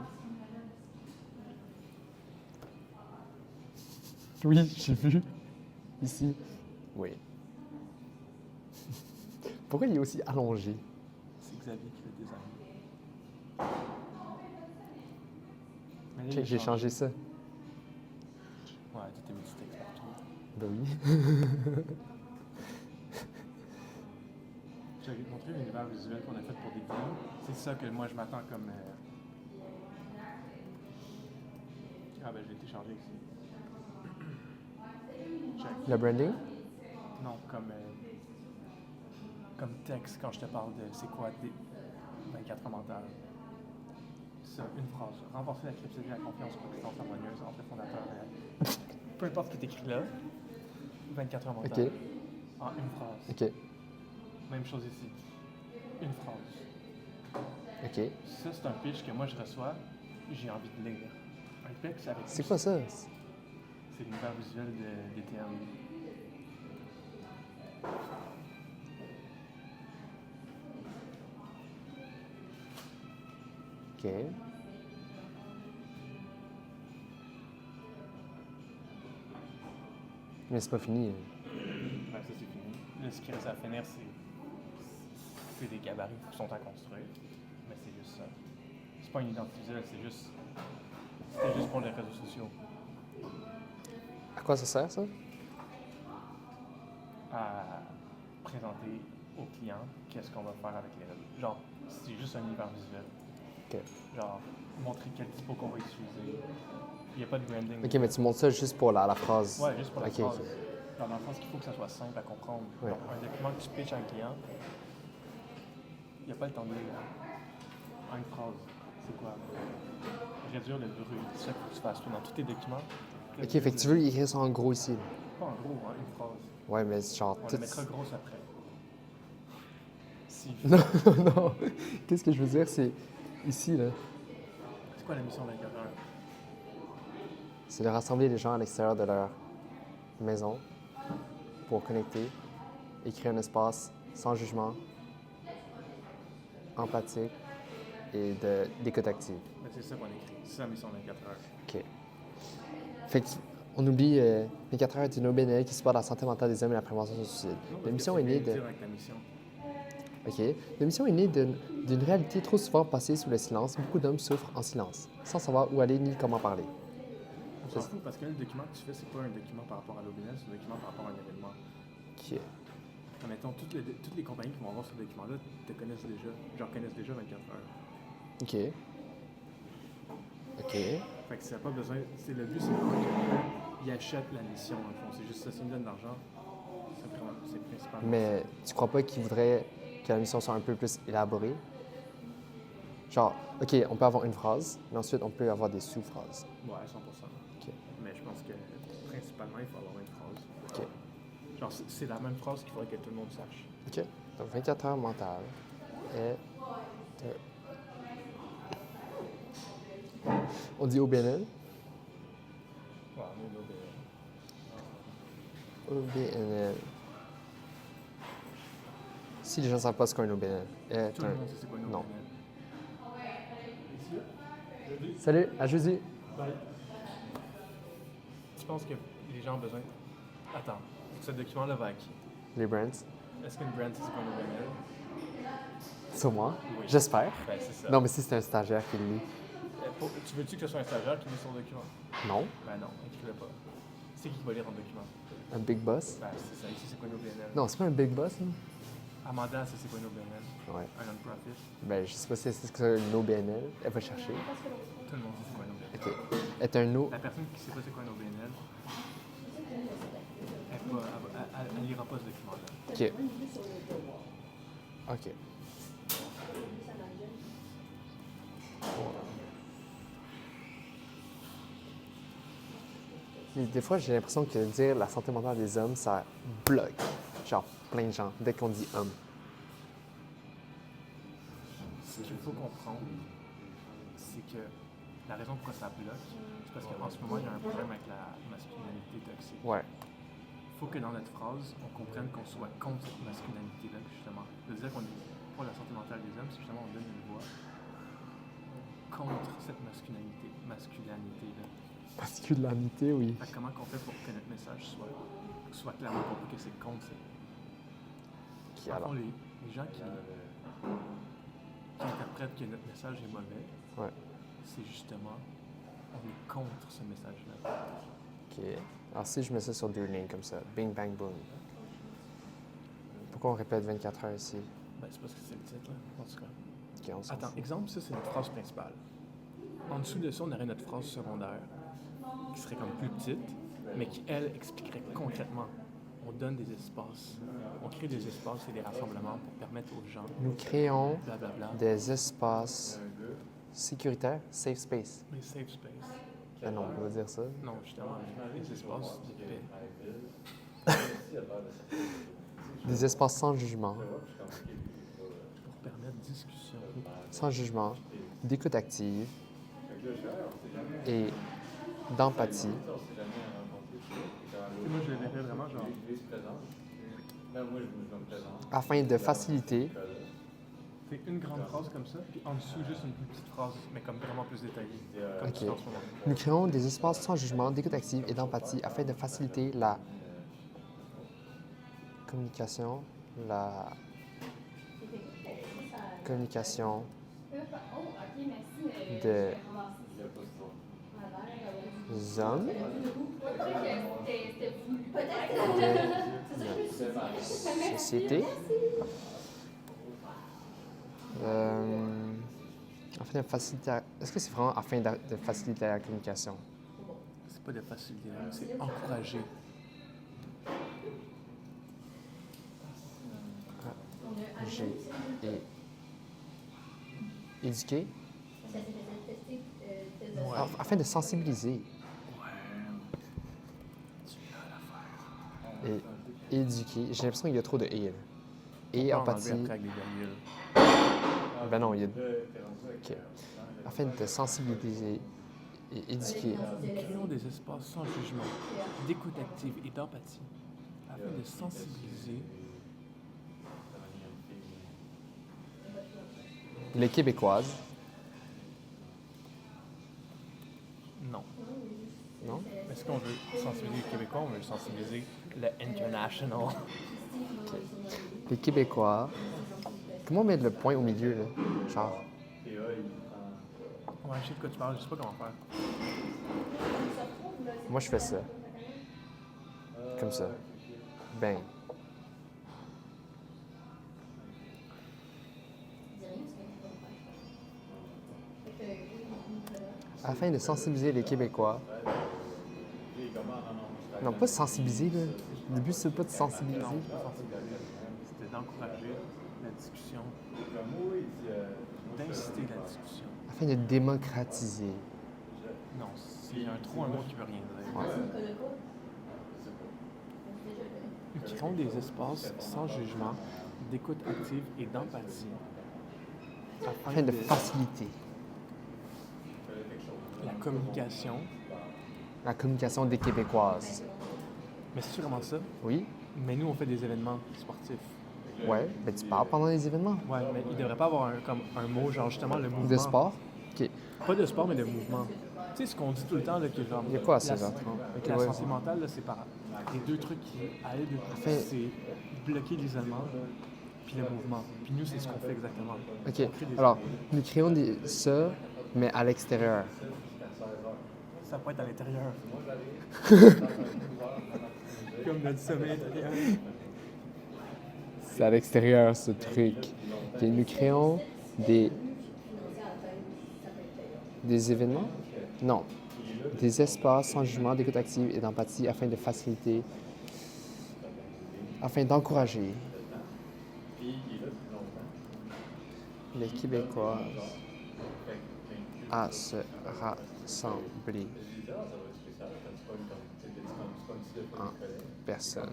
Oui, j'ai vu. Ici. Oui. Pourquoi il est aussi allongé? C'est Xavier qui le design. Mais là, il a Check, j'ai changé ça. Ouais, tu t'es mis du texte partout. Ben oui. Je vais te montrer l'univers visuel qu'on a fait pour des vidéos. C'est ça que moi je m'attends comme. Ah ben je l'ai téléchargé ici. Check. Le branding? Non, comme texte quand je te parle de c'est quoi des 24 heures mentales. Ça, une phrase. Renforcer la cryptologie et la confiance pour l'existence harmonieuse entre les fondateurs et peu importe ce qui est écrit là. 24 heures mentales. Ok. En une phrase. Ok. Même chose ici. Une phrase. Ok. Ça, c'est un pitch que moi je reçois, j'ai envie de lire. Un pitch avec. C'est quoi ça? C'est l'univers visuel d'ETM. Ok. Mais c'est pas fini. Ben, ça, c'est fini. Là, ce qui reste à finir, c'est des gabarits qui sont à construire. Mais c'est juste ça. C'est pas une identité visuelle, c'était juste pour les réseaux sociaux. À quoi ça sert, ça? À présenter aux clients qu'est-ce qu'on va faire avec les réseaux. Genre, c'est juste un univers visuel. Ok. Genre, montrer quel typo qu'on va utiliser. Il n'y a pas de branding. Ok, mais tu montres ça juste pour la phrase. Ouais, juste pour la Ok, phrase. ok. Genre, dans le sens qu'il faut que ça soit simple à comprendre. Ouais. Genre, un document que tu pitches à un client, il n'y a pas le temps de lire. Une phrase, c'est quoi? Réduire le bruit. C'est ça qu'il faut que tu fasses tout dans tous tes documents. Ok, fait que tu veux écrire ça en gros ici. Pas en gros, hein, une phrase. Ouais, mais genre On tout... le mettra grosse après. Si. Non, non. Qu'est-ce que je veux dire, c'est ici, là. C'est quoi la mission 21? c'est de rassembler les gens à l'extérieur de leur maison pour connecter et créer un espace sans jugement, empathique et d'écoute active. Ben, c'est ça qu'on écrit. C'est la mission 24 heures. OK. Fait qu'on oublie 24 heures d'une OBNL qui supporte la santé mentale des hommes et la prévention du suicide. La mission est née de... Avec la mission. OK. La mission est née d'une réalité trop souvent passée sous le silence. Beaucoup d'hommes souffrent en silence, sans savoir où aller ni comment parler. On s'en fout parce que le document que tu fais, c'est pas un document par rapport à l'OBNL, c'est un document par rapport à un événement. OK. Mettons, toutes les compagnies qui vont avoir ce document-là te connaissent déjà. Genre, connaissent déjà 24 heures. OK. OK. Fait que ça n'a pas besoin. C'est le but, c'est vraiment qu'ils achètent la mission, en fond. C'est juste ça, s'ils me donnent de l'argent, c'est principal. Mais tu crois pas qu'ils voudraient que la mission soit un peu plus élaborée? Genre, OK, on peut avoir une phrase, mais ensuite, on peut avoir des sous-phrases. Ouais, 100%. OK. Mais je pense que principalement, il faut avoir une phrase. OK. Genre, c'est la même phrase qu'il faudrait que tout le monde sache. OK. Donc, 24 heures mentales est... On dit OBNL? Ouais, nous, OBNL. Si les gens ne savent pas ce qu'est un OBNL, est tout le monde sait c'est quoi une Non. OBNL. Salut, à jeudi. Bye. Tu penses que les gens ont besoin... Attends, ce document-là va à qui? Les brands. Est-ce qu'une brand, c'est quoi une OBNL? Sur moi? Oui. J'espère. Ben, c'est ça. Non, mais si c'est un stagiaire qui le lit. Tu veux-tu que ce soit un stagiaire qui lit son document? Non. Ben non, écris-le pas. C'est qui va lire ton document? Un big boss? Ben, c'est ça. Ici, c'est quoi une OBNL? Non, c'est pas un big boss, hein? Amanda, ça, c'est quoi une OBNL? Ouais. Un non-profit? Ben, je sais pas si c'est ce que c'est une OBNL. Elle va chercher. Tout le monde sait c'est quoi une OBNL. OK. Est un no... La personne qui sait pas c'est quoi une OBNL, elle lira pas ce document-là. OK. OK. Et des fois, j'ai l'impression que dire la santé mentale des hommes, ça bloque. Genre, plein de gens, dès qu'on dit homme. Ce qu'il faut comprendre, c'est que la raison pourquoi ça bloque, c'est parce qu'en ce moment, il y a un problème avec la masculinité toxique. Ouais. Il faut que dans notre phrase, on comprenne qu'on soit contre cette masculinité-là, justement. De dire qu'on est pour la santé mentale des hommes, c'est justement on donne une voix contre cette masculinité-là. Masculinité, oui. Fait que comment qu'on fait pour que notre message soit clairement compris que c'est contre ça? Qui Dans le alors? fond, les gens qui interprètent que notre message est mauvais, Ouais. c'est justement, on est contre ce message-là. OK. Alors, si je mets ça sur deux lignes comme ça, bing, bang, boom. Pourquoi on répète 24 heures ici? Ben, c'est parce que c'est le titre, là, en tout cas. OK, on s'en Attends, fout. exemple, ça, c'est notre phrase principale. En dessous de ça, on aurait notre phrase secondaire, qui serait comme plus petite, mais qui, elle, expliquerait concrètement. On donne des espaces. On crée des espaces et des rassemblements pour permettre aux gens, Nous créons blablabla, des espaces sécuritaires, safe space. des safe space. Ben non, on va dire ça. Non, justement, des espaces de paix. Des espaces sans jugement, Pour permettre discussion. sans jugement, d'écoute active et d'empathie, Et moi, je le verrais vraiment genre. afin de faciliter C'est une grande phrase comme ça, puis en dessous, juste une plus petite phrase, mais comme vraiment plus détaillée. Comme Ok. tu fais en ce moment. Nous créons des espaces sans jugement, d'écoute active et d'empathie afin de faciliter la communication, de hommes, de la société, afin de faciliter. Est-ce que c'est vraiment afin de faciliter la communication? C'est pas de faciliter, c'est encourager. J'ai éduqué afin de sensibiliser et éduquer. J'ai l'impression qu'il y a trop de et. Et On peut en empathie. enlever après avec des virgules. Ben non, il y a. OK. Afin de sensibiliser et éduquer. Créons des espaces sans jugement, d'écoute active et d'empathie, afin de sensibiliser Les Québécoises. Non. Non? Est-ce qu'on veut sensibiliser les Québécois ou on veut sensibiliser le international? Les Québécois. Comment mettre le point au milieu, là? Genre. Ouais, je sais de quoi tu parles, je sais pas comment faire. Moi, je fais ça. Comme ça. Ben. Afin de sensibiliser les Québécois. Non, pas sensibiliser, là. Le but, c'est pas de sensibiliser. Non, c'est pas sensibiliser. C'était d'encourager la discussion, d'inciter la discussion. Afin de démocratiser. Non, c'est un mot qui veut rien dire. Ouais. Nous créons des espaces sans jugement, d'écoute active et d'empathie, Afin de faciliter la communication. la communication des Québécoises. Mais c'est vraiment ça. Oui? Mais nous, on fait des événements sportifs. Ouais. Ben, tu parles pendant les événements. Ouais, mais il devrait pas avoir comme un mot, genre justement le mouvement. De sport? OK. Pas de sport, mais de mouvement. Tu sais, ce qu'on dit tout le temps, là, que genre. Il y a quoi, ça, la, genre? Ok, la ouais. santé mentale, là, c'est par les deux trucs qui aident, Enfin- c'est bloquer l'isolement puis le mouvement. Puis nous, c'est ce qu'on fait exactement. OK. On crée des- Alors, nous créons ça, mais à l'extérieur. Ça peut être à l'intérieur. Comme notre sommeil intérieur. C'est à l'extérieur, ce truc. OK, nous créons des événements? Non. Des espaces sans jugement, d'écoute active et d'empathie afin de faciliter, afin d'encourager les Québécois à se rassembler en personne.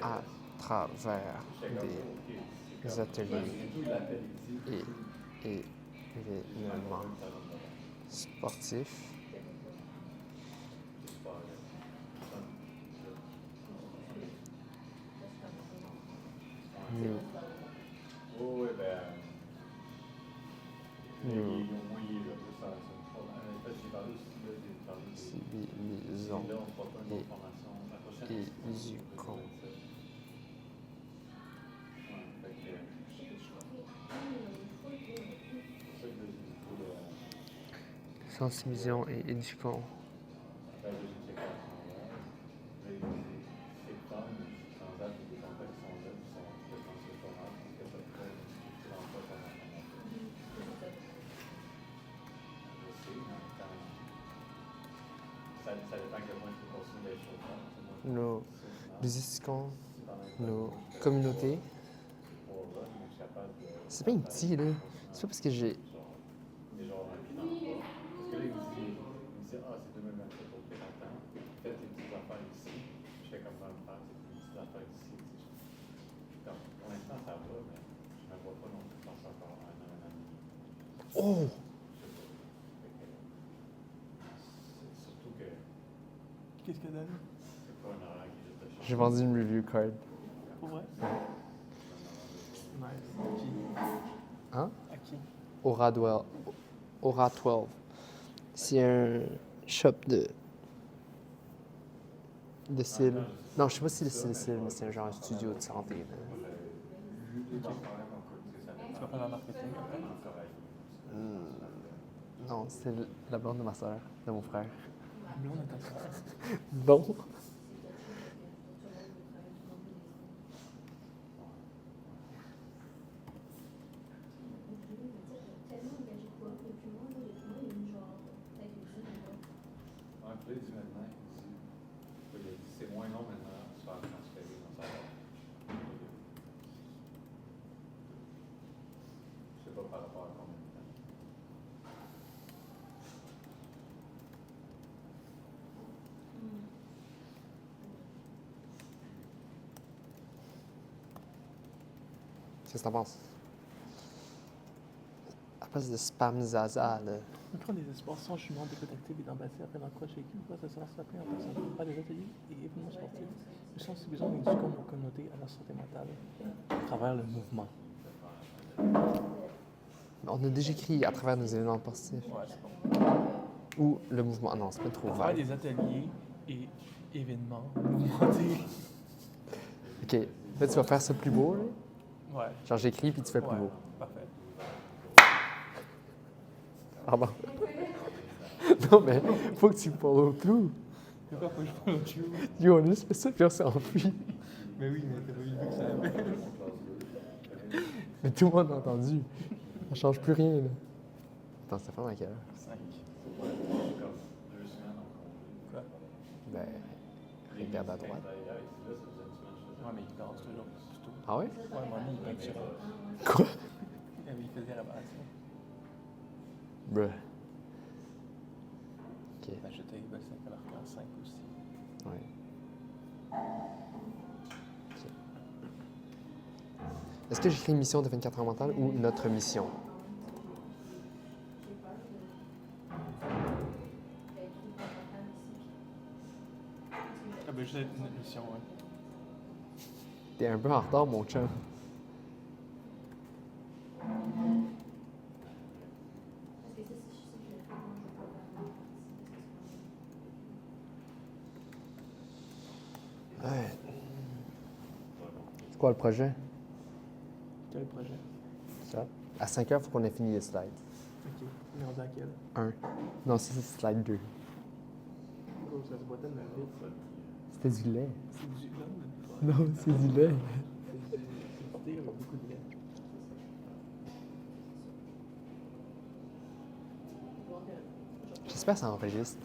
À travers des ateliers et événements sportifs. Nous civilisons et éduquons. Sensibilisons et éduquons. Nous éduquons nos communautés. C'est pas un petit, là. C'est pas parce que j'ai. Oh! Qu'est-ce que t'as dit? J'ai vendu une review card. Pour vrai? Nice. À qui? Hein? À qui? Aura 12. C'est un shop de cils. Non, je sais pas si c'est le cils, mais c'est un genre un studio de santé. Là. Tu vas faire la marketing après? Non, c'est la blonde de ma soeur, de mon frère. Blonde de ta soeur. Bon. C'est moins long maintenant de se faire transférer dans sa je sais pas par rapport à combien de temps. Qu'est-ce que t'en penses? espèce de spam zaza, là. On prend des espaces sans juments d'écoute active et d'embâtir après l'encroche avec une fois, ça sera s'appeler en personne. Pas des ateliers et événements sportifs. Nous sommes si besoin d'éduquer nos communautés à la santé mentale à travers le mouvement. On a déjà écrit à travers nos événements sportifs. Ouais, c'est bon. Ou le mouvement. Ah non, c'est pas trop À travers vague. des ateliers et événements mouvementés. OK. Là, tu vas faire ça plus beau, là? Ouais. Genre, j'écris puis tu fais plus Ouais, beau. parfait. Pardon. Non, mais faut que tu follow through. Pourquoi faut que je follow through? Yo, on a juste fait ça puis on s'est enfui. Mais oui, mais t'as pas eu le que ça avait. Mais tout le monde a entendu. Ça change plus rien, là. Attends, Stéphane, à quelle heure? 5. Quoi? Ben, regarde à droite. Ouais, mais il danse toujours plus tôt. Ah ouais? Ouais, mon ami, il peinture. Quoi? Il faisait réparation. Bruh. OK. Ben, j'étais à 5 aussi. Ouais. OK. Est-ce que j'écris mission de 24 heures mentales ou notre mission? Ah ben, j'ai une mission, ouais. T'es un peu en retard, mon chum. Ouais. C'est quoi le projet? Quel projet? Ça. À 5 heures, il faut qu'on ait fini les slides. Ok. On est rendu à quel? 1. Non, c'est slide 2. Oh, ça se boit tellement vite, ça. C'était du lait. C'est du lait, Non, c'est du lait. c'est du thé avec beaucoup de lait. J'espère que ça enregistre.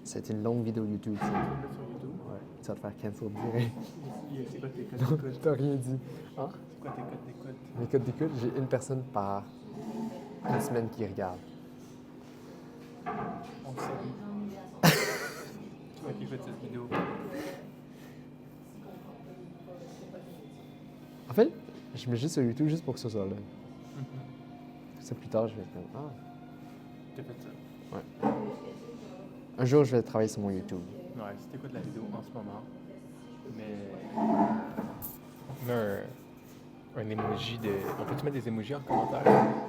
C'est une longue vidéo YouTube. Ça. Là, sur YouTube. Ouais. Tu vas te faire cancel direct. C'est quoi tes codes Non, d'écoute? t'as rien dit. Hein? C'est quoi tes codes d'écoute? Mes codes d'écoute, j'ai une personne par une semaine qui regarde. On le salue. Toi qui écoutes cette vidéo. En fait, je mets juste sur YouTube juste pour que ce soit là. Ça plus tard, je vais être comme ah. T'as fait ça. Ouais. Un jour, je vais travailler sur mon YouTube. Ouais, si t'écoutes la vidéo en ce moment, mais. Mets un emoji de. On peut-tu mettre des emojis en commentaire?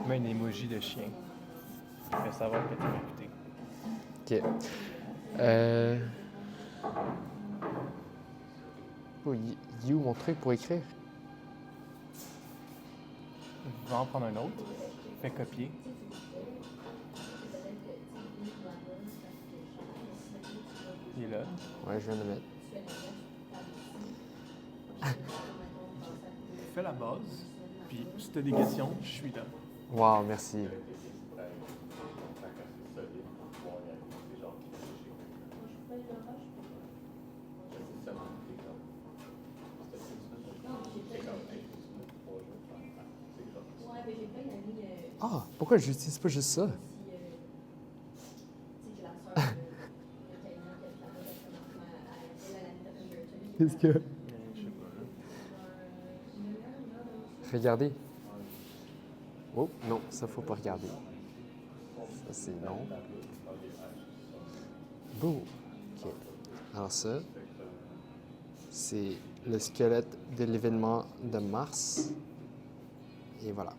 Mets un emoji de chien. Je vais savoir que t'es écouté. OK. Oh, il est où mon truc pour écrire? Je vais en prendre un autre. Fais copier. Il est là. Ouais, je viens de le mettre. Fais la base. Puis si t'as des questions, je suis là. Wow, merci. Ah, pourquoi je n'utilise pas juste ça? Qu'est-ce que... Mais je sais pas. Regardez. Oh, non, ça, faut pas regarder. Ça, c'est non. Beau. OK. Alors ça, c'est le squelette de l'événement de mars. Et voilà.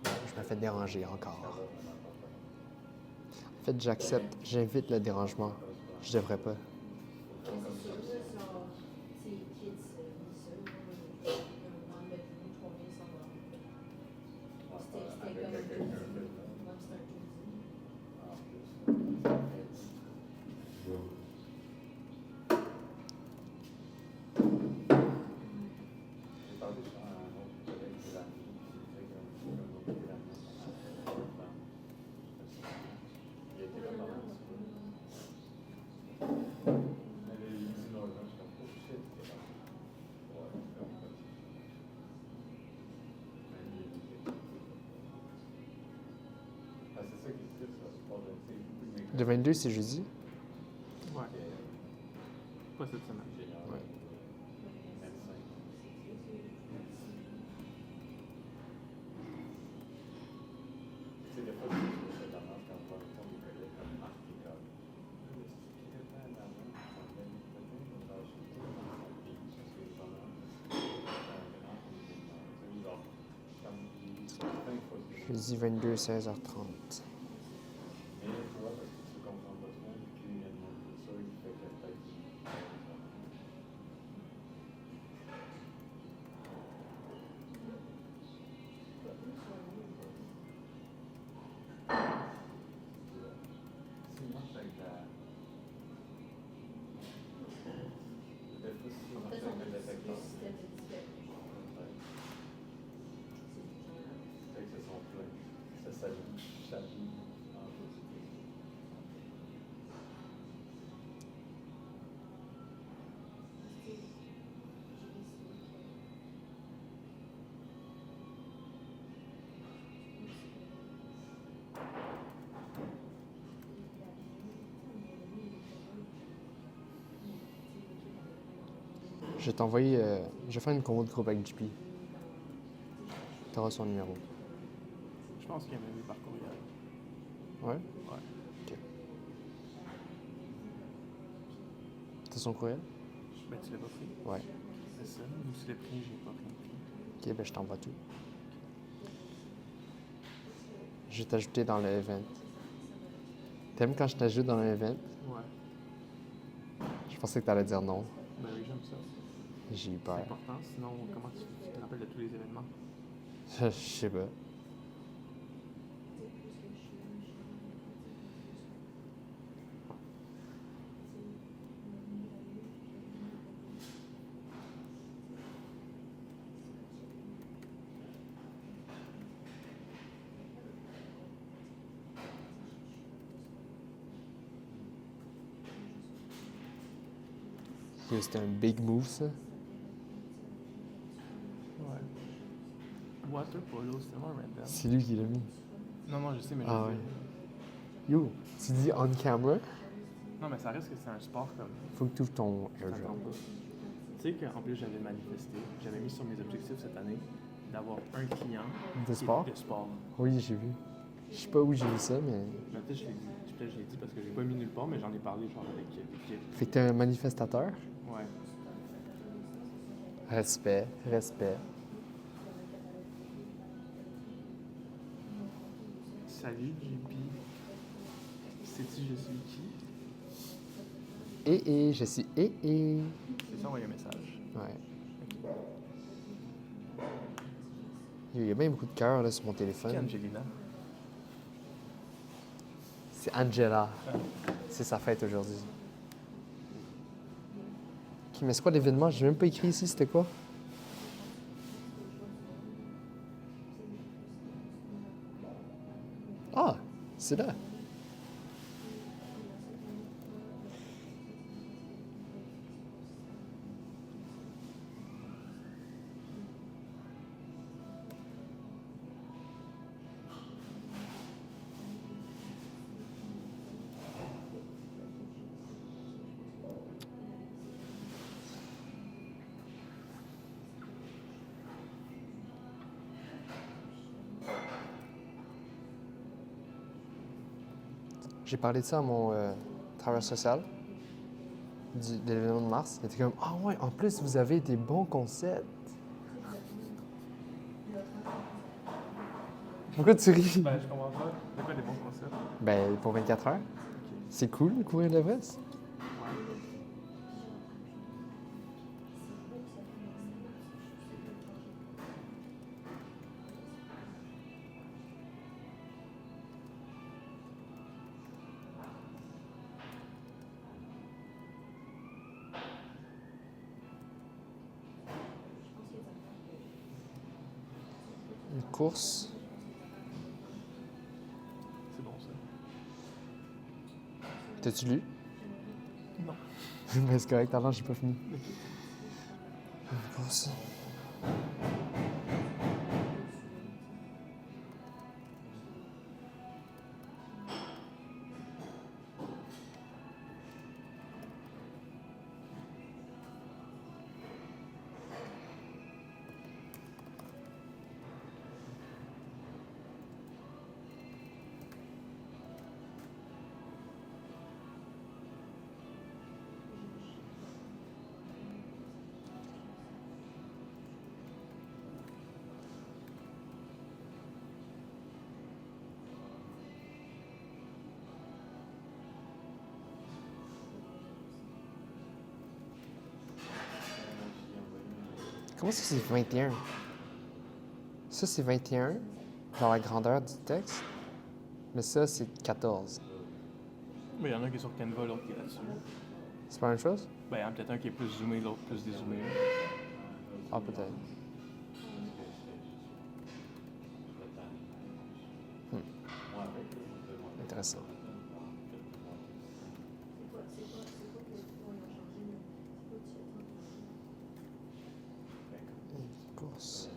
Je me fais déranger encore. En fait, j'accepte. J'invite le dérangement. Je devrais pas. Le 22, c'est jeudi? Ouais. Pas cette semaine. Ouais. Jeudi 22, 16h30. Mais tu vois, parce que tu comprends pas trop, puis il y a une culture qui fait que peut-être. Si moi, je suis avec la. Des fois, si moi, je suis avec le détecteur. Fait que ça sont pleins. Ça s'allume. Ça s'allume. Je vais t'envoyer. Je vais faire une convo de groupe avec JP. T'auras son numéro. Je pense qu'il y a même eu par courriel. Ouais? Ouais. Ok. T'as son courriel? Ben, tu l'as pas pris? Ouais. C'est ça. Ou tu l'as pris, j'ai pas pris. Ok, ben je t'envoie tout. Je vais t'ajouter dans le event. T'aimes quand je t'ajoute dans le event? Ouais. Je pensais que t'allais dire non. Ben oui, j'aime ça. J'ai eu C'est peur. important, sinon comment tu te rappelles de tous les événements? Je sais pas. Yo, c'était un big move, ça. Ouais. Water polo, c'est tellement random. C'est lui qui l'a mis. Non, non, je sais, mais je Ah veux ouais. dire. Yo, tu dis on camera, Non, mais ça reste que c'est un sport comme. faut que tu ouvres ton Je t'entends airdrop. pas. Tu sais qu'en plus, j'avais manifesté, j'avais mis sur mes objectifs cette année d'avoir un client De sport? de sport. Oui, j'ai vu. Je sais pas où j'ai vu ça, mais. Mais peut-être je l'ai dit. Peut-être je l'ai dit parce que j'ai pas mis nulle part, mais j'en ai parlé genre avec l'équipe. Fait que t'es un manifestateur? Ouais. Respect, respect. Salut, JP. Sais-tu je suis qui? Je suis et. C'est ça, envoyer un message. Ouais. Yo, il y a bien beaucoup de cœur là sur mon Qui téléphone. Angelina? C'est Angela. C'est sa fête aujourd'hui. Ok, mais c'est quoi l'événement? J'ai même pas écrit ici, c'était quoi? Ah, c'est là. J'ai parlé de ça à mon travailleur social de l'événement de mars. Il était comme ah ouais, en plus vous avez des bons concepts. Pourquoi tu ris? Ben, je comprends pas. C'est quoi des bons concepts? Ben, pour 24 heures. C'est cool, le courrier de l'Everest. Une course. C'est bon, ça. T'as-tu lu? Non. Ben, c'est correct, avant, j'ai pas fini. Une course. Comment ça, c'est 21? Ça, c'est 21 dans la grandeur du texte, mais ça, c'est 14. Mais il y en a qui est sur Canva, l'autre qui est là-dessus. C'est pas la même chose? Ben, il y en a peut-être un qui est plus zoomé, l'autre plus dézoomé. Ah, peut-être. Intéressant. Course.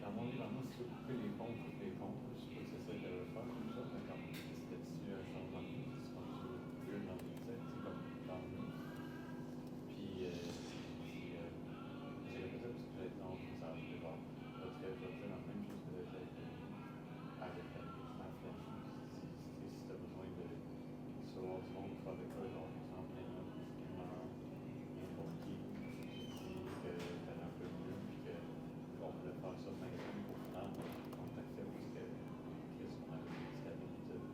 Dans mon livre, moi, si tu veux couper les ponts, coupe les ponts. Je sais pas si c'est ça qu'elle veut faire, comme ça, mais comme c'était-tu un changement de vie, c'est comme tu veux dans le texte, c'est comme dans le livre. Puis, j'ai répété parce que j'ai dit non, ça va plus fort. Parce que je vais dire la même chose que j'ai fait avec la flèche. Si tu as besoin de savoir du monde pour faire des cas, genre, par exemple, n'importe qui, j'ai dit que t'allais un peu mieux, puis qu'on voulait faire ça maintenant pour finalement contacter parce que Chris, on avait dit qu'à l'habitude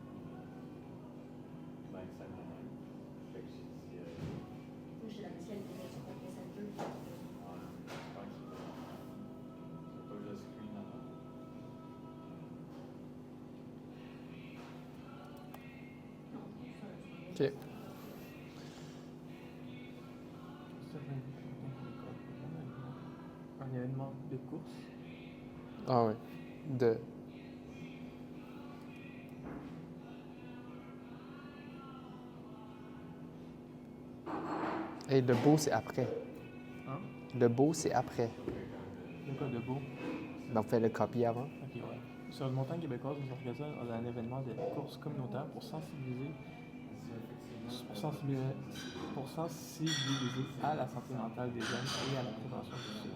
25 minutes. Fait que j'ai dit. Moi, j'ai la spécialité de sur Podcast Center. Ouais, j'espère que c'est pas le screen avant. OK. Un événement de course. Ah oui. De. Et le beau, c'est après. Hein? Le beau, c'est après. Le quoi de beau? Ben, on fait le copy avant. Ok, ouais. Sur le montagne québécoise, nous organisons un événement de course communautaire pour sensibiliser à la santé mentale des jeunes et à la prévention du suicide.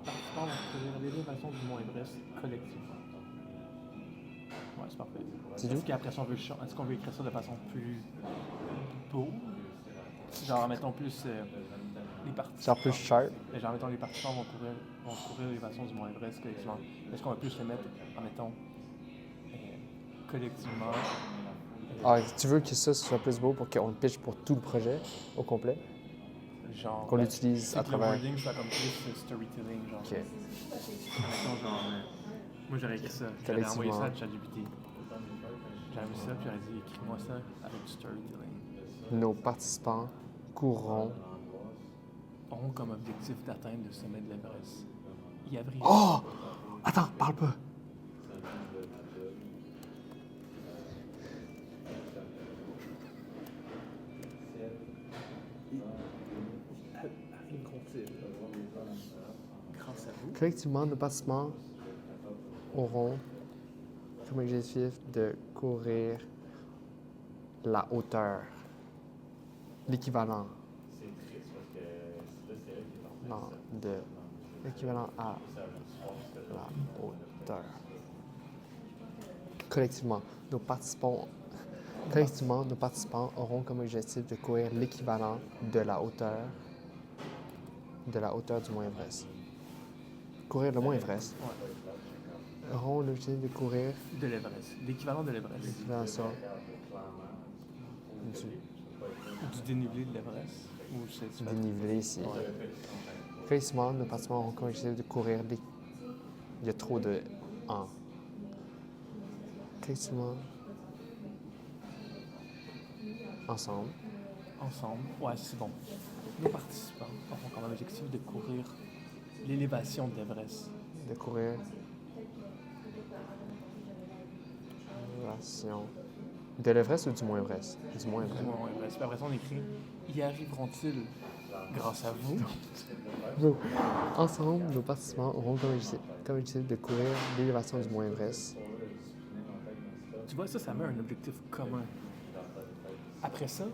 Les participants vont produire l'élévation du Mont Everest collectivement. Ouais, c'est parfait. C'est tout? Est-ce qu'après ça, est-ce qu'on veut écrire ça de façon plus beau? Genre, mettons plus les participants. Genre plus sharp. Mais genre, mettons, les participants vont courir l'élévation du Mont Everest collectivement. Est-ce qu'on va plus le mettre en mettant collectivement? Ah, tu veux que ça soit plus beau pour qu'on le pitch pour tout le projet au complet? Genre, Qu'on l'utilise c'est à que travers. le wording soit comme plus storytelling, genre. OK. Mettons, genre, moi j'aurais écrit ça, j'aurais envoyé ça à ChatGPT. J'aurais vu ça, puis j'aurais dit, écris-moi ça avec du storytelling. Nos participants courront. Auront comme objectif d'atteindre le sommet de l'Everest. Y avril. Oh! Attends, parle pas. Grâce à vous. Collectivement, nos participants auront comme objectif de courir la hauteur, l'équivalent, C'est triste parce que là, c'est elle qui est en non, de l'équivalent à la hauteur. Collectivement, nos participants auront comme objectif de courir l'équivalent de la hauteur du Mont Everest. Courir le Mont Everest. Ouais. Auront l'objectif de courir De l'Everest. L'équivalent de l'Everest. l'équivalent ça Du dénivelé de l'Everest. Ou c'est du dénivelé ici. Collectivement, nos participants auront comme objectif de courir il y a trop de en. Collectivement, ensemble, Ensemble. Ouais, c'est bon. Nos participants auront comme objectif de courir l'élévation de l'Everest. de courir relation de l'Everest ou du Mont Everest? Du Mont Du Everest. Mont Everest. Puis après ça, on écrit y arriveront-ils grâce à vous? Bon. Ensemble, nos participants auront comme objectif de courir l'élévation du Mont Everest. Tu vois, ça met un objectif commun. Après ça,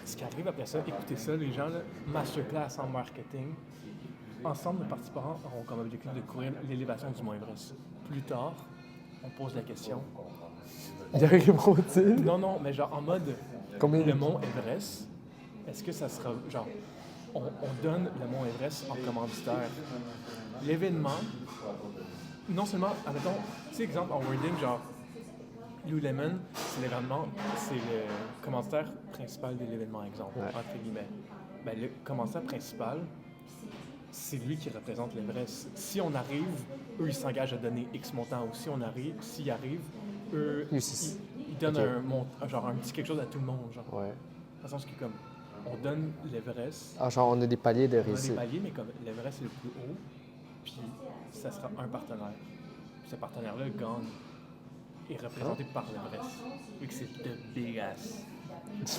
ce qui arrive après ça, écoutez ça, les gens, là, masterclass en marketing. ensemble, nos participants auront comme objectif de courir l'élévation du Mont Everest. Plus tard, on pose la question. Y arriveront-ils? Non, mais genre en mode Combien le Mont Everest, est-ce que ça sera genre on donne le Mont Everest en commanditaire. L'événement, non seulement, admettons, tu sais, exemple en wording, genre Lululemon, c'est l'événement, c'est le commanditaire principal de l'événement, exemple, Ouais. entre guillemets. Ben, le commanditaire principal, c'est lui qui représente l'Everest. Si on arrive, eux, ils s'engagent à donner X montant. Ou si on arrive, s'ils arrivent, eux, Oui, c'est- ils donnent ok. genre un petit quelque chose à tout le monde. Genre. Ouais. Dans le sens que, comme, on donne l'Everest, Ah, genre, on a des paliers de on a des réussite. paliers, mais comme l'Everest est le plus haut, puis ça sera un partenaire. Puis ce partenaire-là gagne, est représenté par l'Everest. Vu que c'est the big ass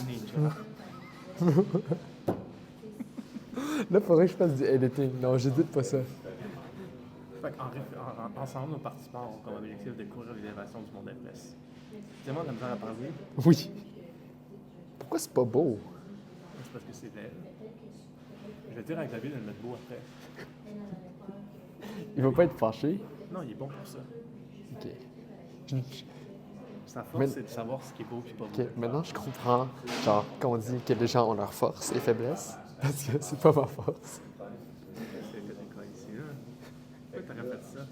ninja. Là, faudrait que je fasse du editing. Non, j'édite pas ça. Fait ensemble, nos participants ont comme objectif de courir l'élévation du Mont Everest. C'est tellement de la misère à parler, Oui. Pourquoi c'est pas beau? c'est parce que c'est laid. Je vais dire à Xavier de le mettre beau après. Il va pas être fâché? Non, il est bon pour ça. Ok. Sa Mais- force, c'est de savoir ce qui est beau et pas beau. Ok, maintenant je comprends, genre, qu'on dit que les gens ont leurs forces et faiblesses, parce que c'est pas ma force. C'est quoi ici, là? Pourquoi t'aurais fait ça?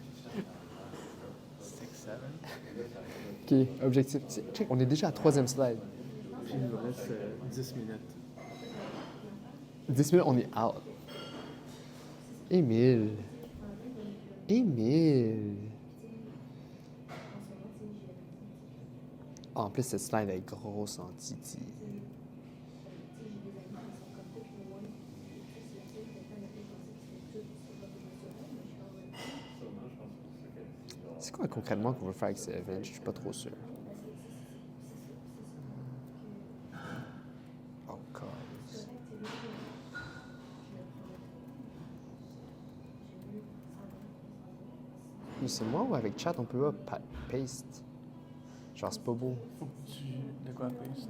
6, 7. Ok, objectif. Check, on est déjà à la 3e slide. Puis il nous reste 10 minutes. 10 minutes, on est out. Émile. Émile. Ah, en plus, cette slide est grosse en titi. C'est quoi concrètement qu'on veut faire avec ce event? Je suis pas trop sûr. Oh, cause. Oui, c'est moi ou avec chat, on peut pas paste? Genre, c'est pas beau. Faut que tu. De quoi paste?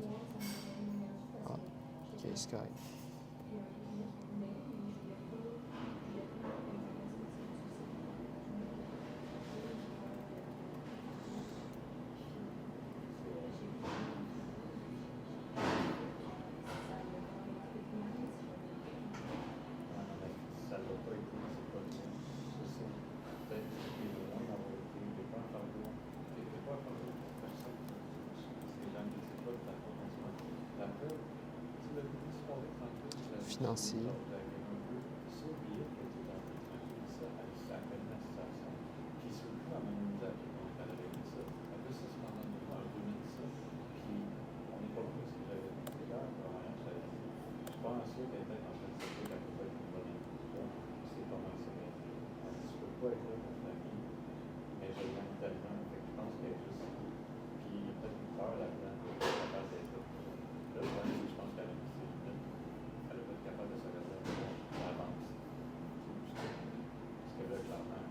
Ah, ok, c'est correct. Ça doit pas être, c'est pas bien. C'est peut-être qu'il est loin d'avoir été, des fois, un fardeau. Des fois, un fardeau pour personne. C'est les gens qui ne savent pas de la formation. La preuve, tu l'as vu se parler tantôt. Financier. Un peu s'oublier que tu es en train de faire ça à peine la situation. Puis surtout, à mon avis, on a réglé ça. En plus, ça se passe en 2000 ça. Puis on n'est pas loin de ce que j'avais dit. C'est là, vraiment, je suis pas sûr qu'elle était en train de se dire qu'elle peut pas être une bonne étudiante. C'est pas mal ça. Mais tu peux pas être là pour ta vie. Mais je l'aime tellement. Fait que je pense qu'elle est juste. Puis il y a peut-être une peur là-dedans qu'elle est capable d'être là. Là, le problème, c'est que je pense qu'elle a mis ses limites. Elle n'a pas été capable de se réserver à l'avance. Parce que là, clairement,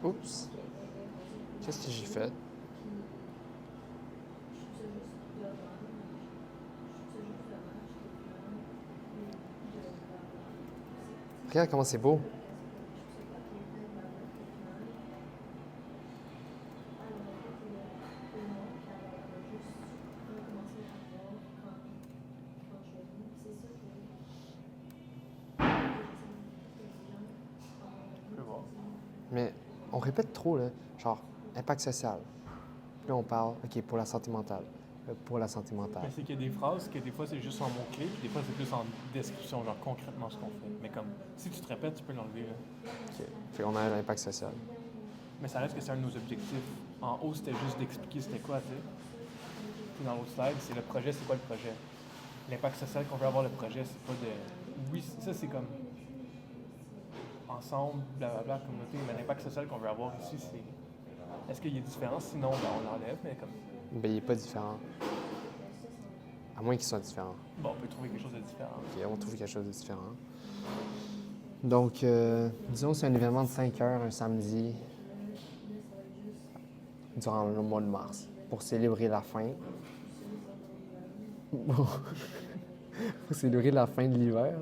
Oups. Qu'est-ce que j'ai fait? Regarde comment c'est beau. Je peux voir. Mais on répète trop, là. Genre, impact social. Puis là, on parle, OK, pour la santé mentale. Pour la santé mentale. Mais c'est qu'il y a des phrases que des fois c'est juste en mots-clés, puis des fois c'est plus en description, genre concrètement ce qu'on fait. Mais comme, si tu te répètes, tu peux l'enlever, là. OK. Fait qu'on a l'impact social. Mais ça reste que c'est un de nos objectifs. En haut, c'était juste d'expliquer c'était quoi, tu sais. Puis dans l'autre slide, c'est le projet, c'est quoi le projet? L'impact social qu'on veut avoir le projet, c'est pas de. Oui, ça c'est comme. Ensemble, blablabla, communauté, mais l'impact social qu'on veut avoir ici, c'est. Est-ce qu'il y a différence? Sinon, ben, on l'enlève, mais comme. Ben, il n'est pas différent. À moins qu'ils soient différents. Bon, on peut trouver quelque chose de différent. OK, on trouve quelque chose de différent. Donc, disons, c'est un événement de 5 heures, un samedi, durant le mois de mars, pour célébrer la fin. Faut célébrer la fin de l'hiver.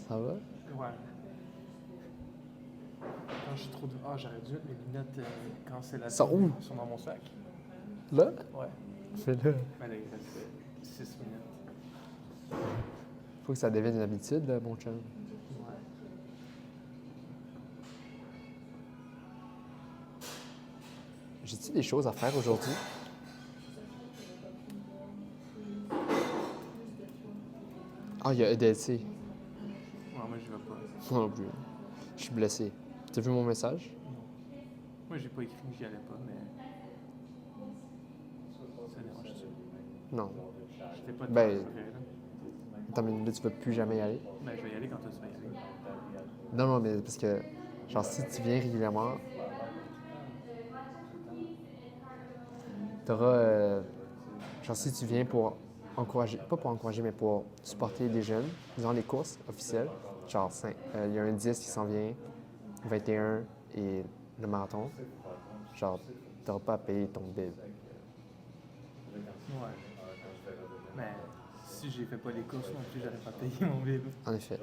Ça va? Ouais. Quand je suis trop... Ah, j'aurais dû mettre mes lunettes quand c'est la... Sont où? Ils sont dans mon sac. Là? Ouais. Fais-le. Mais là, il reste 6 minutes. Faut que ça devienne une habitude, là, mon chum. Ouais. J'ai-tu des choses à faire aujourd'hui? Ah, il y a EDLC. Ouais, moi, j'y vais pas. Moi non plus. Je suis blessé. T'as vu mon message? Moi, j'ai pas écrit que j'y allais pas, mais... Ça dérange-tu? Non. J'étais pas Ben- très prêt, là. Attends, mais là, tu vas plus jamais y aller? Ben, je vais y aller quand tu vas y aller. Non, non, mais parce que, genre, si tu viens régulièrement, t'auras. Genre, si tu viens pour encourager, pas pour encourager, mais pour supporter des jeunes, disons les courses officielles, genre, il y a un 10 qui s'en vient, 21 et le marathon, genre, t'auras pas à payer ton bib. Ouais. Mais si j'ai fait pas les courses non plus, j'aurais pas payé mon bib. En effet.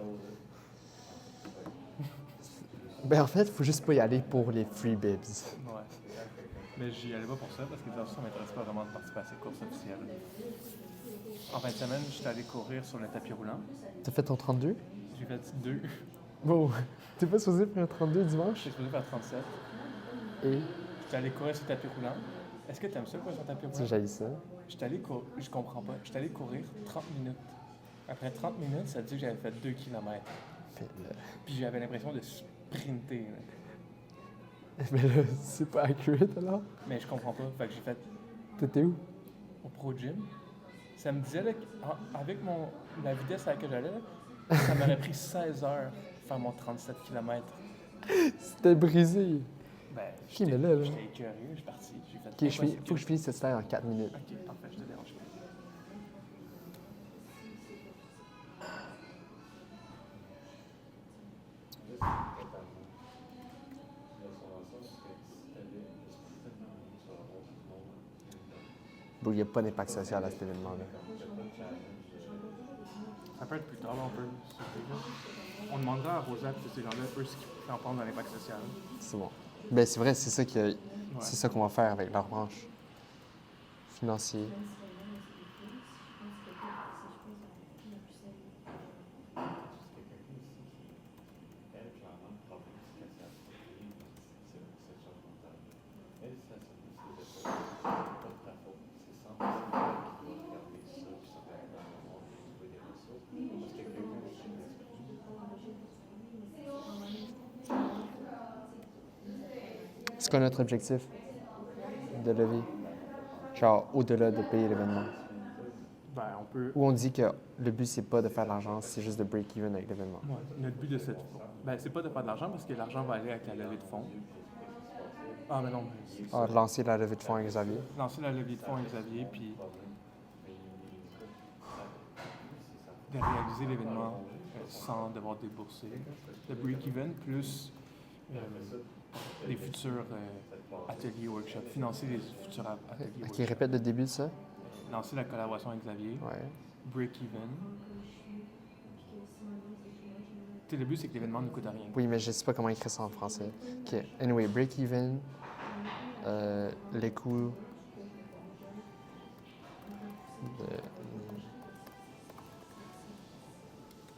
Ben, en fait, faut juste pas y aller pour les free bibs. Ouais. Mais j'y allais pas pour ça, parce que dans ça m'intéresse pas vraiment de participer à ces courses officielles. En fin de semaine, j'étais allé courir sur le tapis roulant. T'as fait ton 32? J'ai fait 2. Bon, t'es pas supposé faire un 32 dimanche? J'étais supposé faire 37. Et, J'étais allé courir sur le tapis roulant. Est-ce que t'aimes ça, courir sur le tapis tu roulant? sais, j'haïs ça. J'étais allé courir, je comprends pas. J'étais allé courir 30 minutes. Après 30 minutes, ça dit que j'avais fait 2 km. Puis j'avais l'impression de sprinter. Là. Mais là, c'est pas accurate alors? Mais je comprends pas. Fait que j'ai fait T'étais où? au Pro Gym. Ça me disait là, avec la vitesse à laquelle j'allais, là, ça m'aurait pris 16 heures faire mon 37 km. C'était brisé. Ben, Ok, mais là, j'étais écœuré, je suis parti. J'ai fait Ok, faut que je finisse cette slide en 4 minutes. Ok, parfait, je te dérange pas. Bon, il n'y a pas d'impact social à cet événement-là. Ça peut être plus tard, là, on peut. On demandera à Rosa et ces gens-là, eux, ce qu'ils en pensent dans l'impact social. C'est bon. Ben, c'est vrai, c'est ça qu'on va faire avec leur branche. Financier. C'est quoi notre objectif de lever? Genre, au-delà de payer l'événement. Ben, on peut. Ou on dit que le but, c'est pas de faire de l'argent, c'est juste de break-even avec l'événement. Ouais, notre but de cette. Ben, c'est pas de faire de l'argent parce que l'argent va aller avec la levée de fonds. Ah, mais non, mais c'est Ah, lancer la levée de fonds avec Xavier. lancer la levée de fonds avec Xavier, puis de réaliser l'événement sans devoir débourser. Le break-even plus les futurs ateliers workshops, financer les futurs ateliers Ok, workshops. répète le début de ça. Lancer la collaboration avec Xavier, Ouais. break-even. Tu sais, le but, c'est que l'événement ne coûte rien. Oui, mais je sais pas comment écrire ça en français. Ok. Anyway, break-even. Les coûts.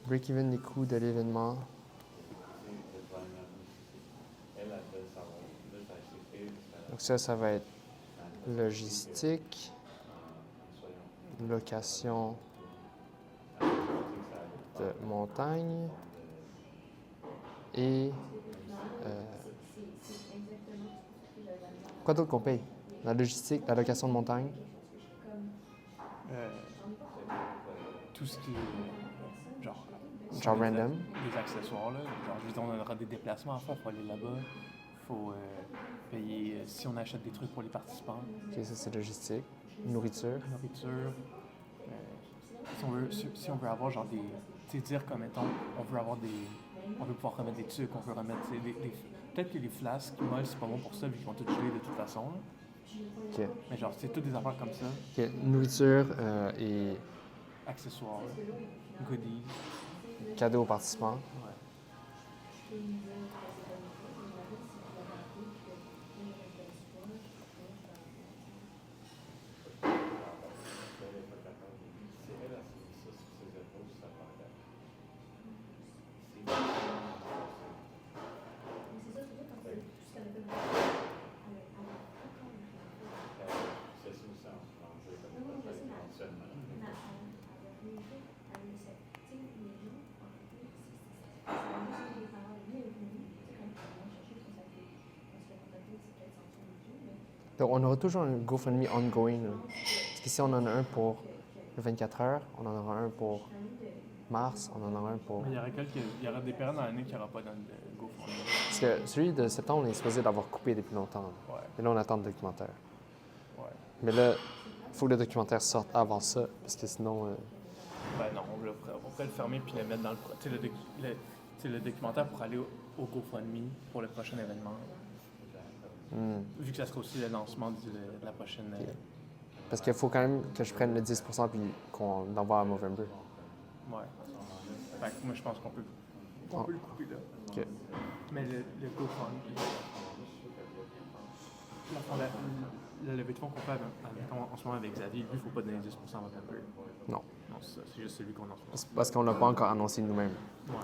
Break-even les coûts de l'événement. Donc ça va être logistique, location de montagne et quoi d'autre qu'on paye? La logistique, la location de montagne. Tout ce qui est genre Genre des random. des accessoires là, genre je veux dire, on aura des déplacements à faire, faut aller là-bas, faut payer si on achète des trucs pour les participants, Ok, ça c'est logistique. Nourriture. nourriture. Si on veut avoir genre des, tu sais, dire comme mettons, on veut pouvoir remettre des trucs, on veut remettre tu sais, peut-être que les flasques molles c'est pas bon pour ça vu qu'ils vont tout geler de toute façon là. OK. Mais genre, c'est toutes des affaires comme ça. OK. Nourriture et Accessoires, goodies. cadeaux aux participants. Ouais. Si elle a mis ça sur ses épaules, ça va aller. C'est ça aussi en français, comme peut-être éventuellement. Donc, on aura toujours un GoFundMe ongoing. Là. Parce qu'ici, on en a un pour le 24 heures, on en aura un pour mars, on en aura un pour... Mais il y aura des périodes dans l'année qu'il n'y aura pas dans le GoFundMe. Parce que celui de septembre, on est supposé l'avoir coupé depuis longtemps. Ouais, Et là, on attend le documentaire. ouais. Mais là, il faut que le documentaire sorte avant ça, parce que sinon... Ben non, on peut le fermer puis le mettre dans le... Tu sais, le documentaire pour aller au GoFundMe pour le prochain événement. Vu que ça sera aussi le lancement de la prochaine... Parce qu'il faut quand même que je prenne le 10% puis qu'on l'envoie à Movember. Ouais. Fait que moi, je pense qu'on peut le couper là. OK. Mais le GoFundMe... La levée de fonds qu'on fait en ce moment avec Xavier, lui, il ne faut pas donner 10% à Movember. Non. Non, c'est ça. C'est juste celui qu'on en fait. C'est parce qu'on l'a pas encore annoncé nous-mêmes. Ouais.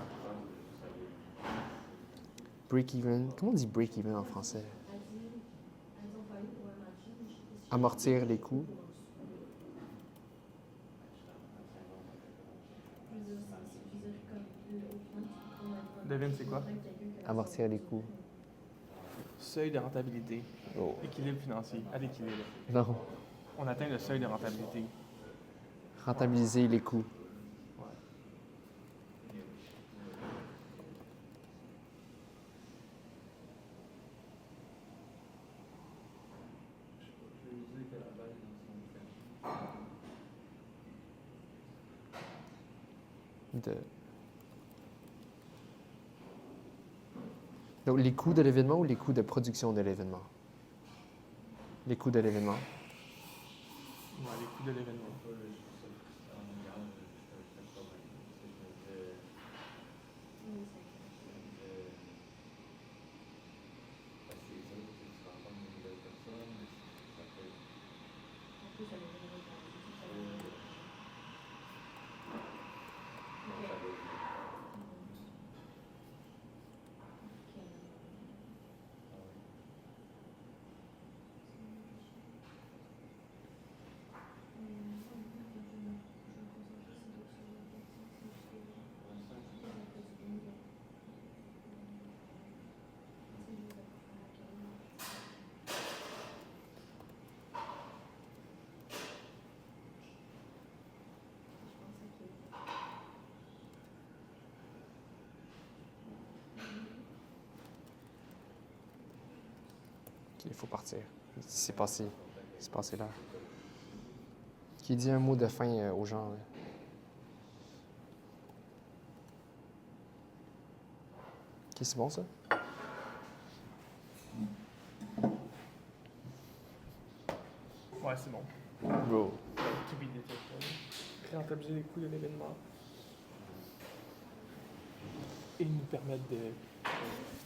Break-even. Comment on dit break-even en français? Amortir les coûts. Devine, c'est quoi? Amortir les coûts. Seuil de rentabilité. Oh. Équilibre financier. À l'équilibre. Non. On atteint le seuil de rentabilité. Rentabiliser les coûts. Ouais. Donc, les coûts de l'événement ou les coûts de production de l'événement? Les coûts de l'événement. Ouais, les coûts de l'événement. Il faut partir. C'est passé là. Qui dit un mot de fin aux gens. Là. OK, c'est bon ça? Ouais, c'est bon. Bro. To be detected. Rentabiliser les coûts de l'événement. Et nous permettre de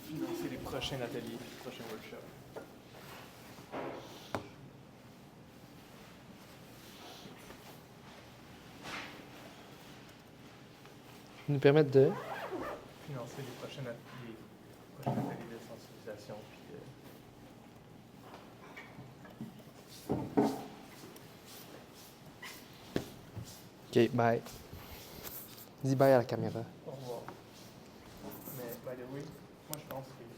financer les prochains ateliers, les prochains workshops. Nous permettre de... Financer les prochains ateliers de sensibilisation. Puis, OK, bye. Dis bye à la caméra. au revoir. Mais, by the way, moi je pense que